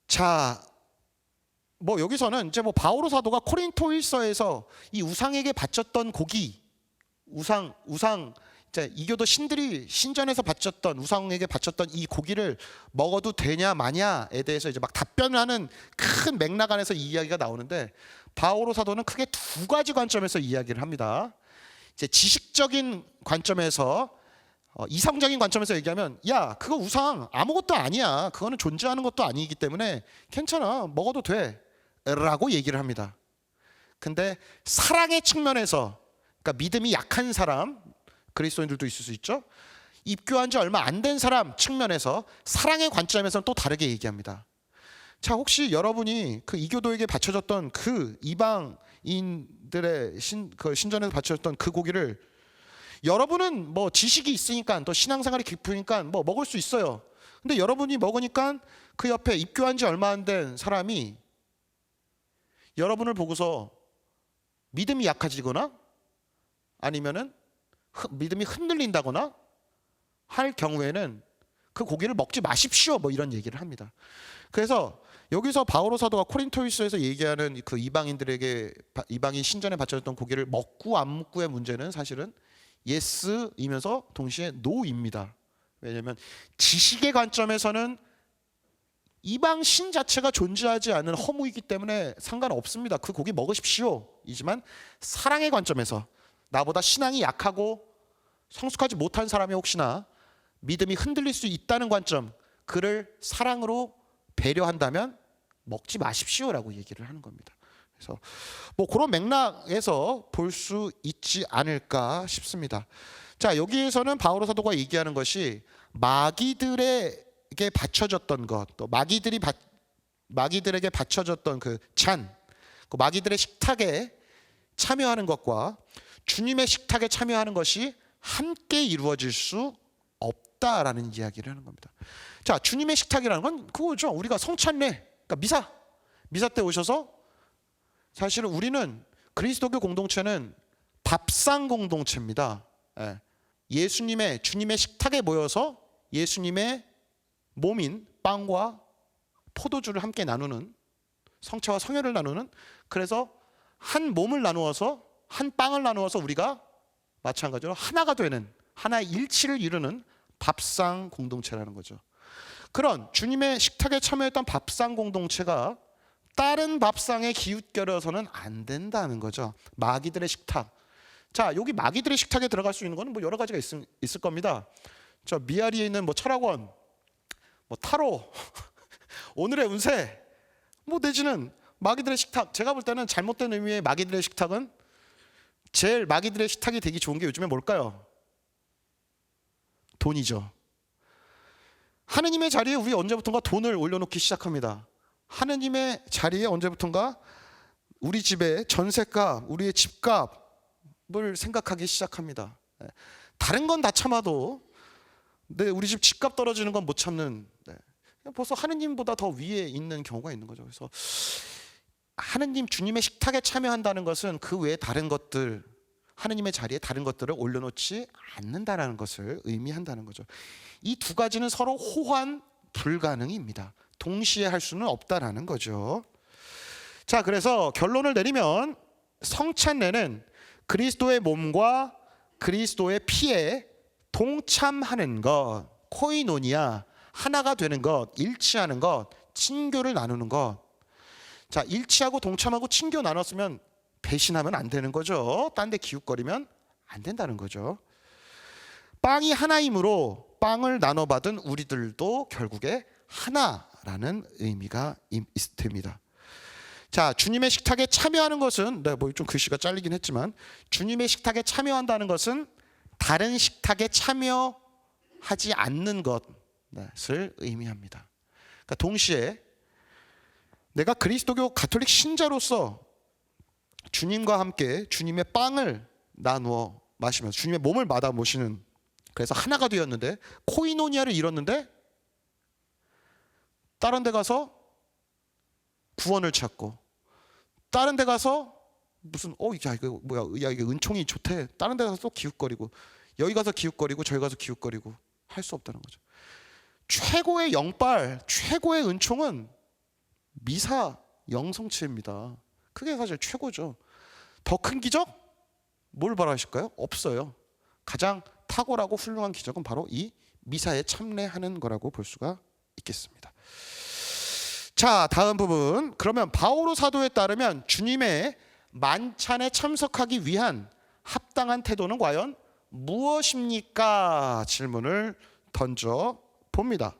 자, 여기서는 이제 바오로 사도가 코린토일서에서 이 우상에게 바쳤던 고기, 우상 이제 이교도 신들이 신전에서 바쳤던, 우상에게 바쳤던 이 고기를 먹어도 되냐 마냐에 대해서 이제 막 답변하는 큰 맥락 안에서 이 이야기가 나오는데, 바오로 사도는 크게 두 가지 관점에서 이야기를 합니다. 이제 지식적인 관점에서, 이성적인 관점에서 얘기하면, 야, 그거 우상 아무것도 아니야, 그거는 존재하는 것도 아니기 때문에 괜찮아, 먹어도 돼 라고 얘기를 합니다. 근데 사랑의 측면에서, 그러니까 믿음이 약한 사람, 그리스도인들도 있을 수 있죠, 입교한 지 얼마 안 된 사람 측면에서 사랑의 관점에서는 또 다르게 얘기합니다. 자, 혹시 여러분이 그 이교도에게 바쳐졌던 그 이방인들의 신전에서 바쳐졌던 그 고기를, 여러분은 지식이 있으니까, 또 신앙생활이 깊으니까 먹을 수 있어요. 근데 여러분이 먹으니까 그 옆에 입교한 지 얼마 안 된 사람이 여러분을 보고서 믿음이 약해지거나 아니면은 믿음이 흔들린다거나 할 경우에는 그 고기를 먹지 마십시오, 이런 얘기를 합니다. 그래서 여기서 바오로 사도가 코린토일서에서 얘기하는 그 이방인 신전에 바쳐졌던 고기를 먹고 안 먹고의 문제는 사실은 예스이면서 동시에 노입니다. 왜냐하면 지식의 관점에서는 이방 신 자체가 존재하지 않는 허무이기 때문에 상관없습니다. 그 고기 먹으십시오 이지만, 사랑의 관점에서 나보다 신앙이 약하고 성숙하지 못한 사람이 혹시나 믿음이 흔들릴 수 있다는 관점, 그를 사랑으로 배려한다면 먹지 마십시오라고 얘기를 하는 겁니다. 그래서 그런 맥락에서 볼 수 있지 않을까 싶습니다. 자, 여기에서는 바오로 사도가 얘기하는 것이 마귀들에게 바쳐졌던 것, 또 마귀들에게 바쳐졌던 그 잔, 그 마귀들의 식탁에 참여하는 것과 주님의 식탁에 참여하는 것이 함께 이루어질 수 없다라는 이야기를 하는 겁니다. 자, 주님의 식탁이라는 건 그거죠. 우리가 성찬례, 그러니까 미사 때 오셔서, 사실은 우리는 그리스도교 공동체는 밥상 공동체입니다. 주님의 식탁에 모여서 예수님의 몸인 빵과 포도주를 함께 나누는, 성체와 성혈을 나누는, 그래서 한 몸을 나누어서, 한 빵을 나누어서 우리가 마찬가지로 하나가 되는, 하나의 일치를 이루는 밥상 공동체라는 거죠. 그런 주님의 식탁에 참여했던 밥상 공동체가 다른 밥상에 기웃거려서는 안 된다는 거죠. 마귀들의 식탁. 자, 여기 마귀들의 식탁에 들어갈 수 있는 거는 뭐 여러 가지가 있을 겁니다. 저 미아리에 있는 뭐 철학원, 뭐 타로, 오늘의 운세, 뭐 내지는 마귀들의 식탁. 제가 볼 때는 잘못된 의미의 마귀들의 식탁은 제일 마귀들의 식탁이 되기 좋은 게 요즘에 뭘까요? 돈이죠. 하느님의 자리에 우리 언제부턴가 돈을 올려놓기 시작합니다. 하느님의 자리에 언제부턴가 우리 집의 전셋값, 우리의 집값을 생각하기 시작합니다. 다른 건 다 참아도 우리 집 집값 떨어지는 건 못 참는, 벌써 하느님보다 더 위에 있는 경우가 있는 거죠. 그래서 하느님 주님의 식탁에 참여한다는 것은 그 외에 다른 것들, 하느님의 자리에 다른 것들을 올려놓지 않는다라는 것을 의미한다는 거죠. 이 두 가지는 서로 호환 불가능입니다. 동시에 할 수는 없다라는 거죠. 자, 그래서 결론을 내리면 성찬례는 그리스도의 몸과 그리스도의 피에 동참하는 것, 코이노니아, 하나가 되는 것, 일치하는 것, 친교를 나누는 것. 자, 일치하고 동참하고 친교 나눴으면 배신하면 안 되는 거죠. 딴 데 기웃거리면 안 된다는 거죠. 빵이 하나이므로 빵을 나눠 받은 우리들도 결국에 하나라는 의미가 됩니다. 자, 주님의 식탁에 참여하는 것은, 뭐 좀 글씨가 잘리긴 했지만, 주님의 식탁에 참여한다는 것은 다른 식탁에 참여하지 않는 것을 의미합니다. 그러니까 동시에 내가 그리스도교 가톨릭 신자로서 주님과 함께 주님의 빵을 나누어 마시면서 주님의 몸을 받아 모시는, 그래서 하나가 되었는데 코이노니아를 이뤘는데 다른 데 가서 구원을 찾고, 다른 데 가서 무슨 야 이거 뭐야, 야 이게 은총이 좋대, 다른 데 가서 또 기웃거리고, 여기 가서 기웃거리고 저기 가서 기웃거리고 할 수 없다는 거죠. 최고의 영빨, 최고의 은총은 미사 영성체입니다. 그게 사실 최고죠. 더 큰 기적? 뭘 바라실까요? 없어요. 가장 탁월하고 훌륭한 기적은 바로 이 미사에 참례하는 거라고 볼 수가 있겠습니다. 자, 다음 부분. 그러면 바오로 사도에 따르면 주님의 만찬에 참석하기 위한 합당한 태도는 과연 무엇입니까? 질문을 던져 봅니다.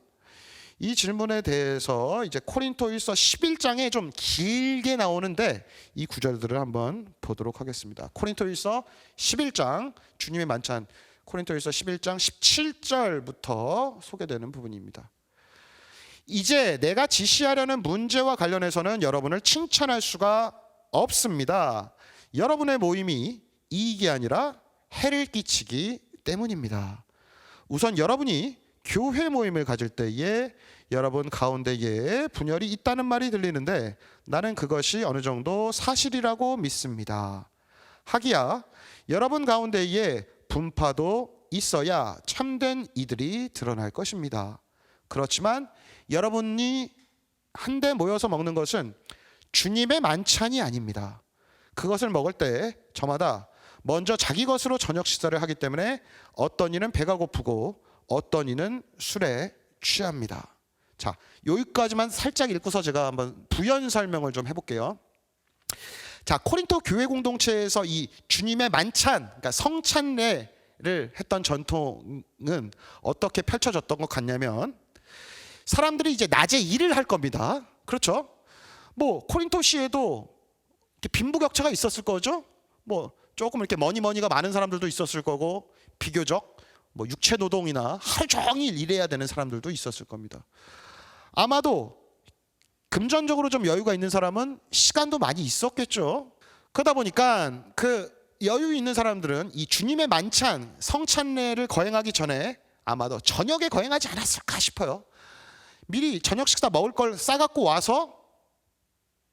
이 질문에 대해서 이제 코린토일서 11장에 좀 길게 나오는데 이 구절들을 한번 보도록 하겠습니다. 코린토일서 11장 주님의 만찬, 코린토일서 11장 17절부터 소개되는 부분입니다. 이제 내가 지시하려는 문제와 관련해서는 여러분을 칭찬할 수가 없습니다. 여러분의 모임이 이익이 아니라 해를 끼치기 때문입니다. 우선 여러분이 교회 모임을 가질 때에 여러분 가운데에 분열이 있다는 말이 들리는데 나는 그것이 어느 정도 사실이라고 믿습니다. 하기야 여러분 가운데에 분파도 있어야 참된 이들이 드러날 것입니다. 그렇지만 여러분이 한데 모여서 먹는 것은 주님의 만찬이 아닙니다. 그것을 먹을 때 저마다 먼저 자기 것으로 저녁 식사를 하기 때문에 어떤 이는 배가 고프고 어떤 이는 술에 취합니다. 자, 여기까지만 살짝 읽고서 제가 한번 부연 설명을 좀 해볼게요. 자, 코린토 교회 공동체에서 이 주님의 만찬, 그러니까 성찬례를 했던 전통은 어떻게 펼쳐졌던 것 같냐면, 사람들이 이제 낮에 일을 할 겁니다. 그렇죠? 뭐 코린토시에도 빈부격차가 있었을 거죠. 뭐 조금 이렇게 머니가 많은 사람들도 있었을 거고, 비교적 뭐 육체 노동이나 하루 종일 일해야 되는 사람들도 있었을 겁니다. 아마도 금전적으로 좀 여유가 있는 사람은 시간도 많이 있었겠죠. 그러다 보니까 그 여유 있는 사람들은 이 주님의 만찬, 성찬례를 거행하기 전에 아마도 저녁에 거행하지 않았을까 싶어요. 미리 저녁 식사 먹을 걸 싸갖고 와서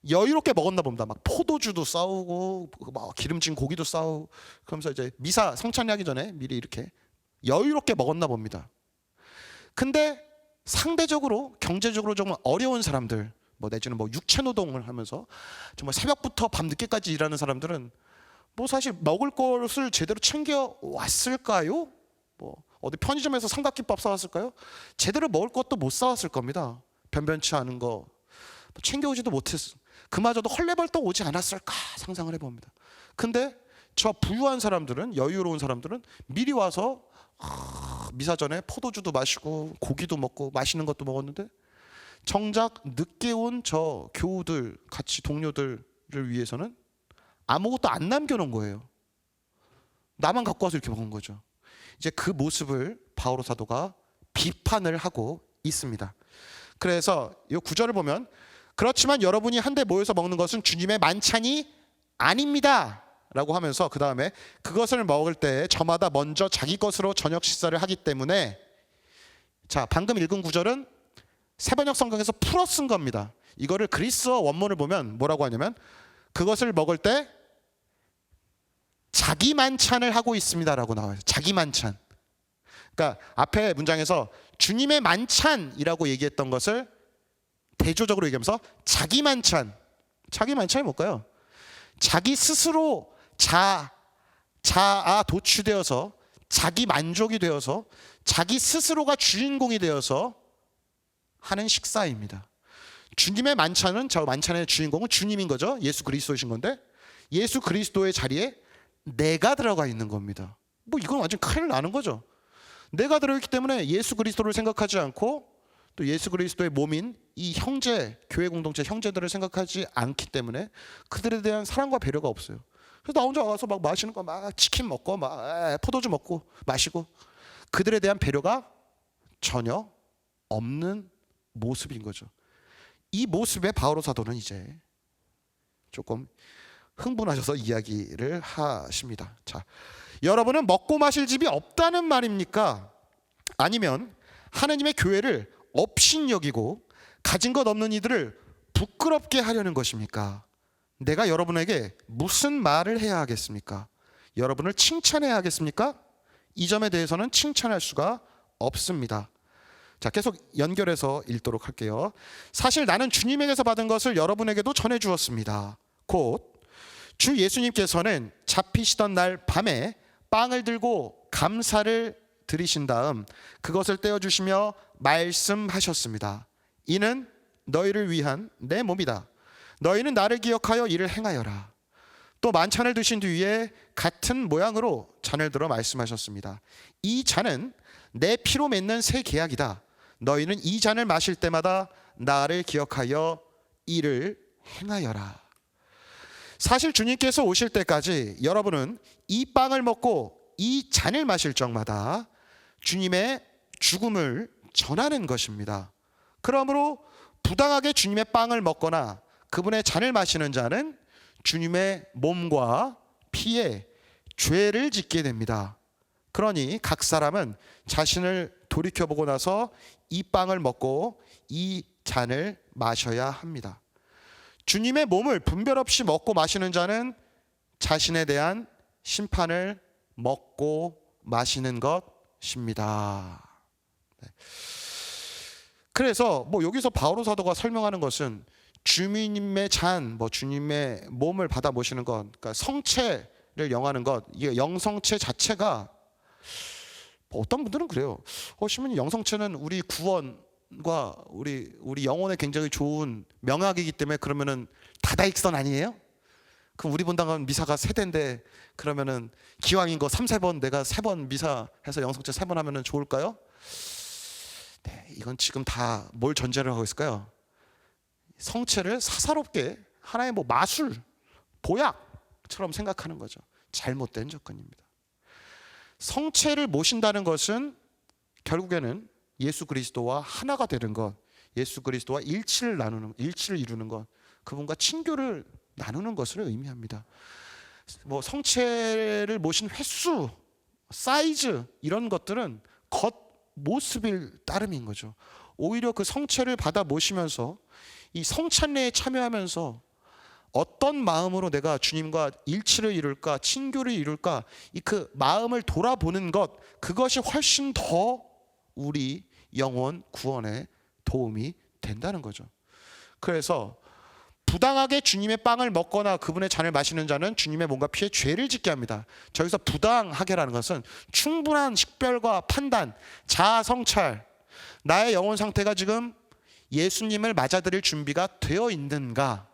여유롭게 먹었나 봅니다. 막 포도주도 싸우고 막 기름진 고기도 싸우고, 그러면서 이제 미사 성찬례 하기 전에 미리 이렇게 여유롭게 먹었나 봅니다. 근데 상대적으로 경제적으로 좀 어려운 사람들, 뭐 내지는 뭐 육체 노동을 하면서 정말 새벽부터 밤 늦게까지 일하는 사람들은 뭐 사실 먹을 것을 제대로 챙겨 왔을까요? 뭐 어디 편의점에서 삼각김밥 사왔을까요? 제대로 먹을 것도 못 사왔을 겁니다. 변변치 않은 거 챙겨오지도 못했어. 그마저도 헐레벌떡 오지 않았을까 상상을 해봅니다. 근데 저 부유한 사람들은, 여유로운 사람들은 미리 와서 미사 전에 포도주도 마시고 고기도 먹고 맛있는 것도 먹었는데, 정작 늦게 온 저 교우들, 같이 동료들을 위해서는 아무것도 안 남겨놓은 거예요. 나만 갖고 와서 이렇게 먹은 거죠. 이제 그 모습을 바오로 사도가 비판을 하고 있습니다. 그래서 이 구절을 보면, 그렇지만 여러분이 한데 모여서 먹는 것은 주님의 만찬이 아닙니다 라고 하면서 그 다음에 그것을 먹을 때 저마다 먼저 자기 것으로 저녁 식사를 하기 때문에, 자, 방금 읽은 구절은 새번역 성경에서 풀어 쓴 겁니다. 이거를 그리스어 원문을 보면 뭐라고 하냐면, 그것을 먹을 때 자기 만찬을 하고 있습니다라고 나와요. 자기 만찬. 그러니까 앞에 문장에서 주님의 만찬이라고 얘기했던 것을 대조적으로 얘기하면서 자기 만찬. 자기 만찬이 뭘까요? 자기 스스로 자아 도취되어서, 자기 만족이 되어서, 자기 스스로가 주인공이 되어서 하는 식사입니다. 주님의 만찬은, 저 만찬의 주인공은 주님인 거죠. 예수 그리스도이신 건데, 예수 그리스도의 자리에 내가 들어가 있는 겁니다. 뭐 이건 완전 큰일 나는 거죠. 내가 들어있기 때문에 예수 그리스도를 생각하지 않고, 또 예수 그리스도의 몸인 이 형제, 교회 공동체 형제들을 생각하지 않기 때문에 그들에 대한 사랑과 배려가 없어요. 그래서 나 혼자 와서 막 마시는 거, 막 치킨 먹고, 막 포도주 먹고 마시고, 그들에 대한 배려가 전혀 없는 모습인 거죠. 이 모습에 바오로 사도는 이제 조금 흥분하셔서 이야기를 하십니다. 자, 여러분은 먹고 마실 집이 없다는 말입니까? 아니면 하느님의 교회를 업신여기고 가진 것 없는 이들을 부끄럽게 하려는 것입니까? 내가 여러분에게 무슨 말을 해야 하겠습니까? 여러분을 칭찬해야 하겠습니까? 이 점에 대해서는 칭찬할 수가 없습니다. 자, 계속 연결해서 읽도록 할게요. 사실 나는 주님에게서 받은 것을 여러분에게도 전해 주었습니다. 곧 주 예수님께서는 잡히시던 날 밤에 빵을 들고 감사를 드리신 다음 그것을 떼어주시며 말씀하셨습니다. 이는 너희를 위한 내 몸이다. 너희는 나를 기억하여 이를 행하여라. 또 만찬을 드신 뒤에 같은 모양으로 잔을 들어 말씀하셨습니다. 이 잔은 내 피로 맺는 새 계약이다. 너희는 이 잔을 마실 때마다 나를 기억하여 이를 행하여라. 사실 주님께서 오실 때까지 여러분은 이 빵을 먹고 이 잔을 마실 적마다 주님의 죽음을 전하는 것입니다. 그러므로 부당하게 주님의 빵을 먹거나 그분의 잔을 마시는 자는 주님의 몸과 피에 죄를 짓게 됩니다. 그러니 각 사람은 자신을 돌이켜보고 나서 이 빵을 먹고 이 잔을 마셔야 합니다. 주님의 몸을 분별 없이 먹고 마시는 자는 자신에 대한 심판을 먹고 마시는 것입니다. 네. 그래서 여기서 바오로 사도가 설명하는 것은 주님의 잔, 주님의 몸을 받아 모시는 것, 그러니까 성체를 영하는 것, 이게 영성체 자체가 어떤 분들은 그래요. 시민이 영성체는 우리 구원과 우리 영혼에 굉장히 좋은 명약이기 때문에 그러면은 다다익선 아니에요? 그럼 우리 본당은 미사가 3대인데 그러면은 기왕인 거 3-4번 내가 3번 미사해서 영성체 3번 하면은 좋을까요? 네, 이건 지금 다 뭘 전제를 하고 있을까요? 성체를 사사롭게 하나의 마술, 보약처럼 생각하는 거죠. 잘못된 접근입니다. 성체를 모신다는 것은 결국에는 예수 그리스도와 하나가 되는 것, 예수 그리스도와 일치를 이루는 것, 그분과 친교를 나누는 것을 의미합니다. 성체를 모신 횟수, 사이즈 이런 것들은 겉 모습일 따름인 거죠. 오히려 그 성체를 받아 모시면서 이 성찬례에 참여하면서 어떤 마음으로 내가 주님과 일치를 이룰까, 친교를 이룰까, 그 마음을 돌아보는 것, 그것이 훨씬 더 우리 영혼 구원에 도움이 된다는 거죠. 그래서 부당하게 주님의 빵을 먹거나 그분의 잔을 마시는 자는 주님의 몸과 피에 죄를 짓게 합니다. 저기서 부당하게라는 것은 충분한 식별과 판단, 자아 성찰, 나의 영혼 상태가 지금 예수님을 맞아들일 준비가 되어 있는가,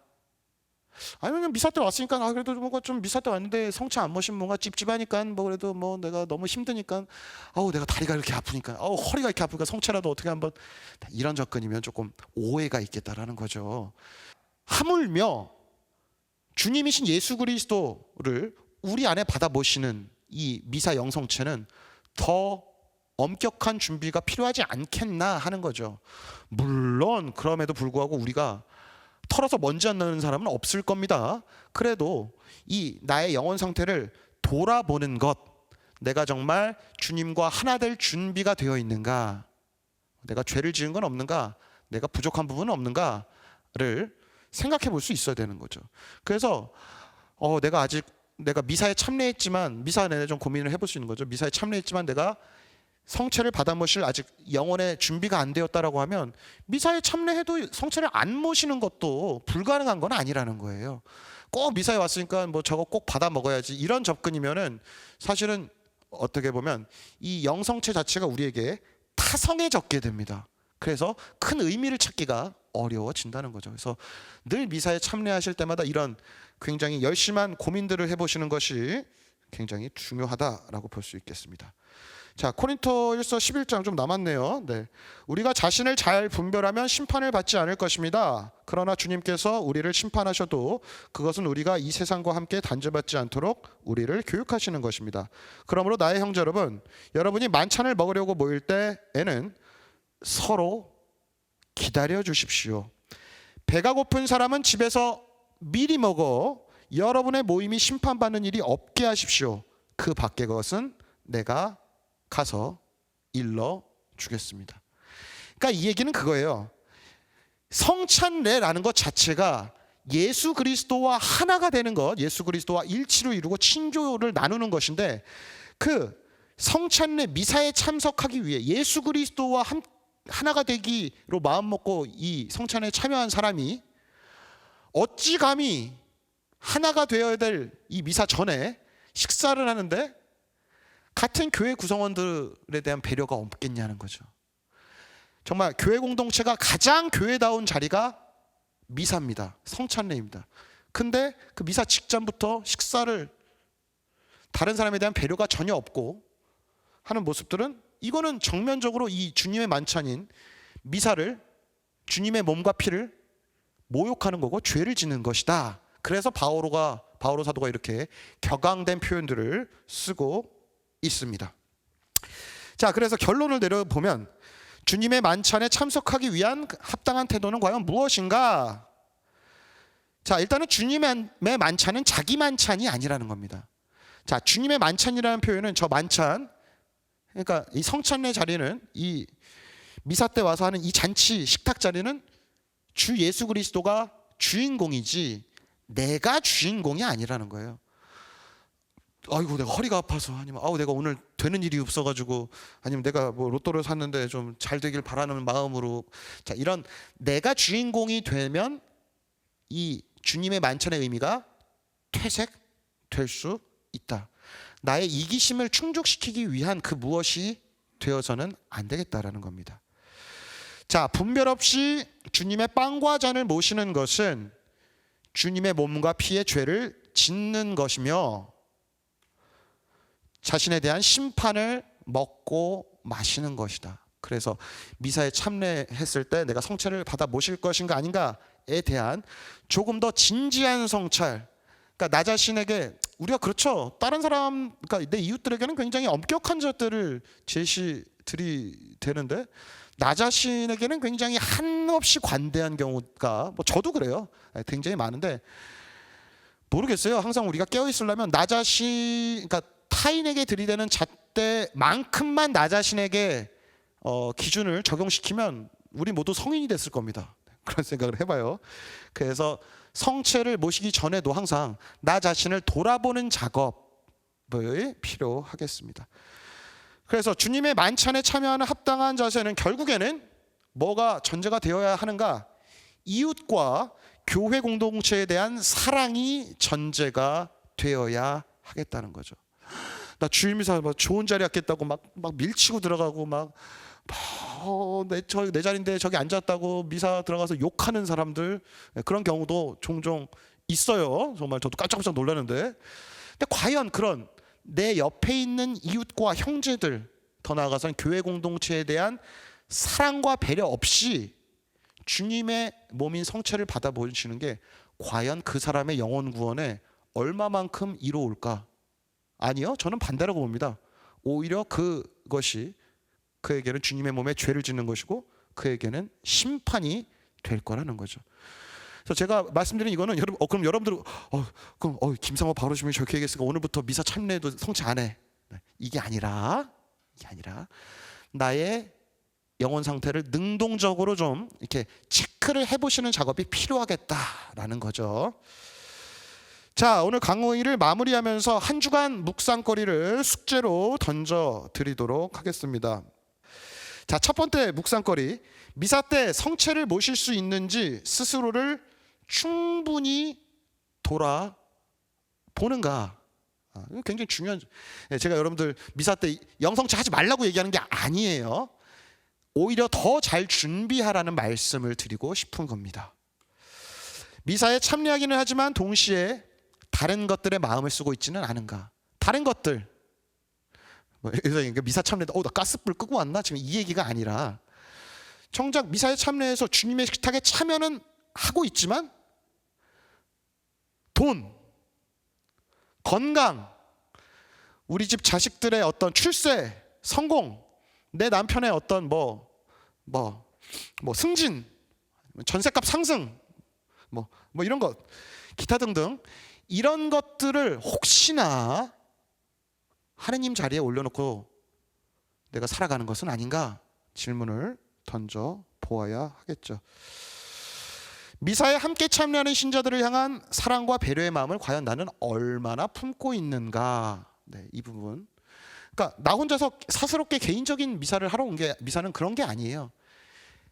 아니면 미사 때 왔으니까 그래도 뭔가 좀 미사 때 왔는데 성체 안 모시면 뭔가 찝찝하니까 뭐 그래도 뭐 내가 너무 힘드니까 내가 다리가 이렇게 아프니까 허리가 이렇게 아프니까 성체라도 어떻게 한번, 이런 접근이면 조금 오해가 있겠다라는 거죠. 하물며 주님이신 예수 그리스도를 우리 안에 받아 모시는 이 미사 영성체는 더 엄격한 준비가 필요하지 않겠나 하는 거죠. 물론 그럼에도 불구하고 우리가 털어서 먼지 안 나는 사람은 없을 겁니다. 그래도 이 나의 영혼 상태를 돌아보는 것, 내가 정말 주님과 하나 될 준비가 되어 있는가, 내가 죄를 지은 건 없는가, 내가 부족한 부분은 없는가를 생각해 볼 수 있어야 되는 거죠. 그래서 내가 미사에 참여했지만, 미사 내내 좀 고민을 해볼 수 있는 거죠. 미사에 참여했지만 내가 성체를 받아 모실 아직 영혼의 준비가 안 되었다라고 하면 미사에 참여해도 성체를 안 모시는 것도 불가능한 건 아니라는 거예요. 꼭 미사에 왔으니까 뭐 저거 꼭 받아 먹어야지, 이런 접근이면은 사실은 어떻게 보면 이 영성체 자체가 우리에게 타성해졌게 됩니다. 그래서 큰 의미를 찾기가 어려워진다는 거죠. 그래서 늘 미사에 참여하실 때마다 이런 굉장히 열심한 고민들을 해보시는 것이 굉장히 중요하다라고 볼 수 있겠습니다. 자, 코린토일서 11장 좀 남았네요. 네. 우리가 자신을 잘 분별하면 심판을 받지 않을 것입니다. 그러나 주님께서 우리를 심판하셔도 그것은 우리가 이 세상과 함께 단죄받지 않도록 우리를 교육하시는 것입니다. 그러므로 나의 형제 여러분, 여러분이 만찬을 먹으려고 모일 때에는 서로 기다려 주십시오. 배가 고픈 사람은 집에서 미리 먹어 여러분의 모임이 심판받는 일이 없게 하십시오. 그 밖의 것은 내가 가서 일러 주겠습니다. 그러니까 이 얘기는 그거예요. 성찬례라는 것 자체가 예수 그리스도와 하나가 되는 것, 예수 그리스도와 일치를 이루고 친교를 나누는 것인데, 그 성찬례 미사에 참석하기 위해 예수 그리스도와 하나가 되기로 마음먹고 이 성찬에 참여한 사람이 어찌 감히 하나가 되어야 될 이 미사 전에 식사를 하는데 같은 교회 구성원들에 대한 배려가 없겠냐는 거죠. 정말 교회 공동체가 가장 교회다운 자리가 미사입니다. 성찬례입니다. 근데 그 미사 직전부터 식사를 다른 사람에 대한 배려가 전혀 없고 하는 모습들은, 이거는 정면적으로 이 주님의 만찬인 미사를, 주님의 몸과 피를 모욕하는 거고 죄를 짓는 것이다. 그래서 바오로 사도가 이렇게 격앙된 표현들을 쓰고 있습니다. 자, 그래서 결론을 내려보면 주님의 만찬에 참석하기 위한 합당한 태도는 과연 무엇인가? 자, 일단은 주님의 만찬은 자기 만찬이 아니라는 겁니다. 자, 주님의 만찬이라는 표현은 저 만찬, 그러니까 이 성찬례 자리는, 이 미사 때 와서 하는 이 잔치 식탁 자리는 주 예수 그리스도가 주인공이지 내가 주인공이 아니라는 거예요. 아이고 내가 허리가 아파서, 아니면 내가 오늘 되는 일이 없어가지고, 아니면 내가 뭐 로또를 샀는데 좀 잘 되길 바라는 마음으로, 자, 이런 내가 주인공이 되면 이 주님의 만찬의 의미가 퇴색될 수 있다. 나의 이기심을 충족시키기 위한 그 무엇이 되어서는 안 되겠다라는 겁니다. 자, 분별 없이 주님의 빵과 잔을 모시는 것은 주님의 몸과 피의 죄를 짓는 것이며 자신에 대한 심판을 먹고 마시는 것이다. 그래서 미사에 참례했을 때 내가 성찬을 받아 모실 것인가 아닌가에 대한 조금 더 진지한 성찰, 그러니까 나 자신에게, 우리가 그렇죠, 다른 사람, 그러니까 내 이웃들에게는 굉장히 엄격한 잣들을 제시들이 되는데 나 자신에게는 굉장히 한없이 관대한 경우가, 뭐 저도 그래요, 굉장히 많은데, 모르겠어요. 항상 우리가 깨어 있으려면 나 자신, 그러니까 타인에게 들이대는 잣대만큼만 나 자신에게 기준을 적용시키면 우리 모두 성인이 됐을 겁니다. 그런 생각을 해봐요. 그래서 성체를 모시기 전에도 항상 나 자신을 돌아보는 작업을 필요하겠습니다. 그래서 주님의 만찬에 참여하는 합당한 자세는 결국에는 뭐가 전제가 되어야 하는가? 이웃과 교회 공동체에 대한 사랑이 전제가 되어야 하겠다는 거죠. 나 주일미사 좋은 자리 앉겠다고 막 밀치고 들어가고 내 자리인데 저기 앉았다고 미사 들어가서 욕하는 사람들, 그런 경우도 종종 있어요. 정말 저도 깜짝깜짝 놀라는데. 근데 과연 그런 내 옆에 있는 이웃과 형제들, 더 나아가서는 교회 공동체에 대한 사랑과 배려 없이 주님의 몸인 성체를 받아보시는 게 과연 그 사람의 영혼 구원에 얼마만큼 이로울까? 아니요, 저는 반대라고 봅니다. 오히려 그것이 그에게는 주님의 몸에 죄를 짓는 것이고 그에게는 심판이 될 거라는 거죠. 그래서 제가 말씀드린 이거는 그럼 여러분들 그럼 김상호 바로주님이 저렇게 얘기했으니까 오늘부터 미사 참례도 성취 안 해. 이게 아니라 나의 영혼 상태를 능동적으로 좀 이렇게 체크를 해보시는 작업이 필요하겠다라는 거죠. 자, 오늘 강의를 마무리하면서 한 주간 묵상거리를 숙제로 던져 드리도록 하겠습니다. 자, 첫 번째 묵상거리. 미사 때 성체를 모실 수 있는지 스스로를 충분히 돌아보는가. 이거 굉장히 중요한. 제가 여러분들 미사 때 영성체 하지 말라고 얘기하는 게 아니에요. 오히려 더 잘 준비하라는 말씀을 드리고 싶은 겁니다. 미사에 참여하기는 하지만 동시에 다른 것들에 마음을 쓰고 있지는 않은가. 다른 것들. 미사 참여도 나 가스불 끄고 왔나? 지금 이 얘기가 아니라 정작 미사에 참여해서 주님의 식탁에 참여는 하고 있지만 돈, 건강, 우리 집 자식들의 어떤 출세, 성공, 내 남편의 어떤 승진, 전셋값 상승, 이런 것, 기타 등등 이런 것들을 혹시나 하느님 자리에 올려놓고 내가 살아가는 것은 아닌가 질문을 던져 보아야 하겠죠. 미사에 함께 참여하는 신자들을 향한 사랑과 배려의 마음을 과연 나는 얼마나 품고 있는가. 이 부분. 그러니까 나 혼자서 사스럽게 개인적인 미사를 하러 온 게 미사는 그런 게 아니에요.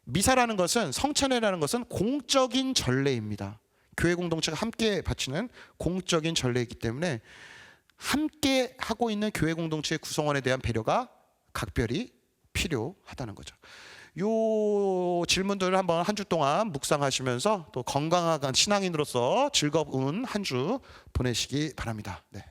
미사라는 것은 성찬회라는 것은 공적인 전례입니다. 교회 공동체가 함께 바치는 공적인 전례이기 때문에 함께 하고 있는 교회 공동체의 구성원에 대한 배려가 각별히 필요하다는 거죠. 요 질문들을 한번 한 주 동안 묵상하시면서 또 건강한 신앙인으로서 즐거운 한 주 보내시기 바랍니다. 네.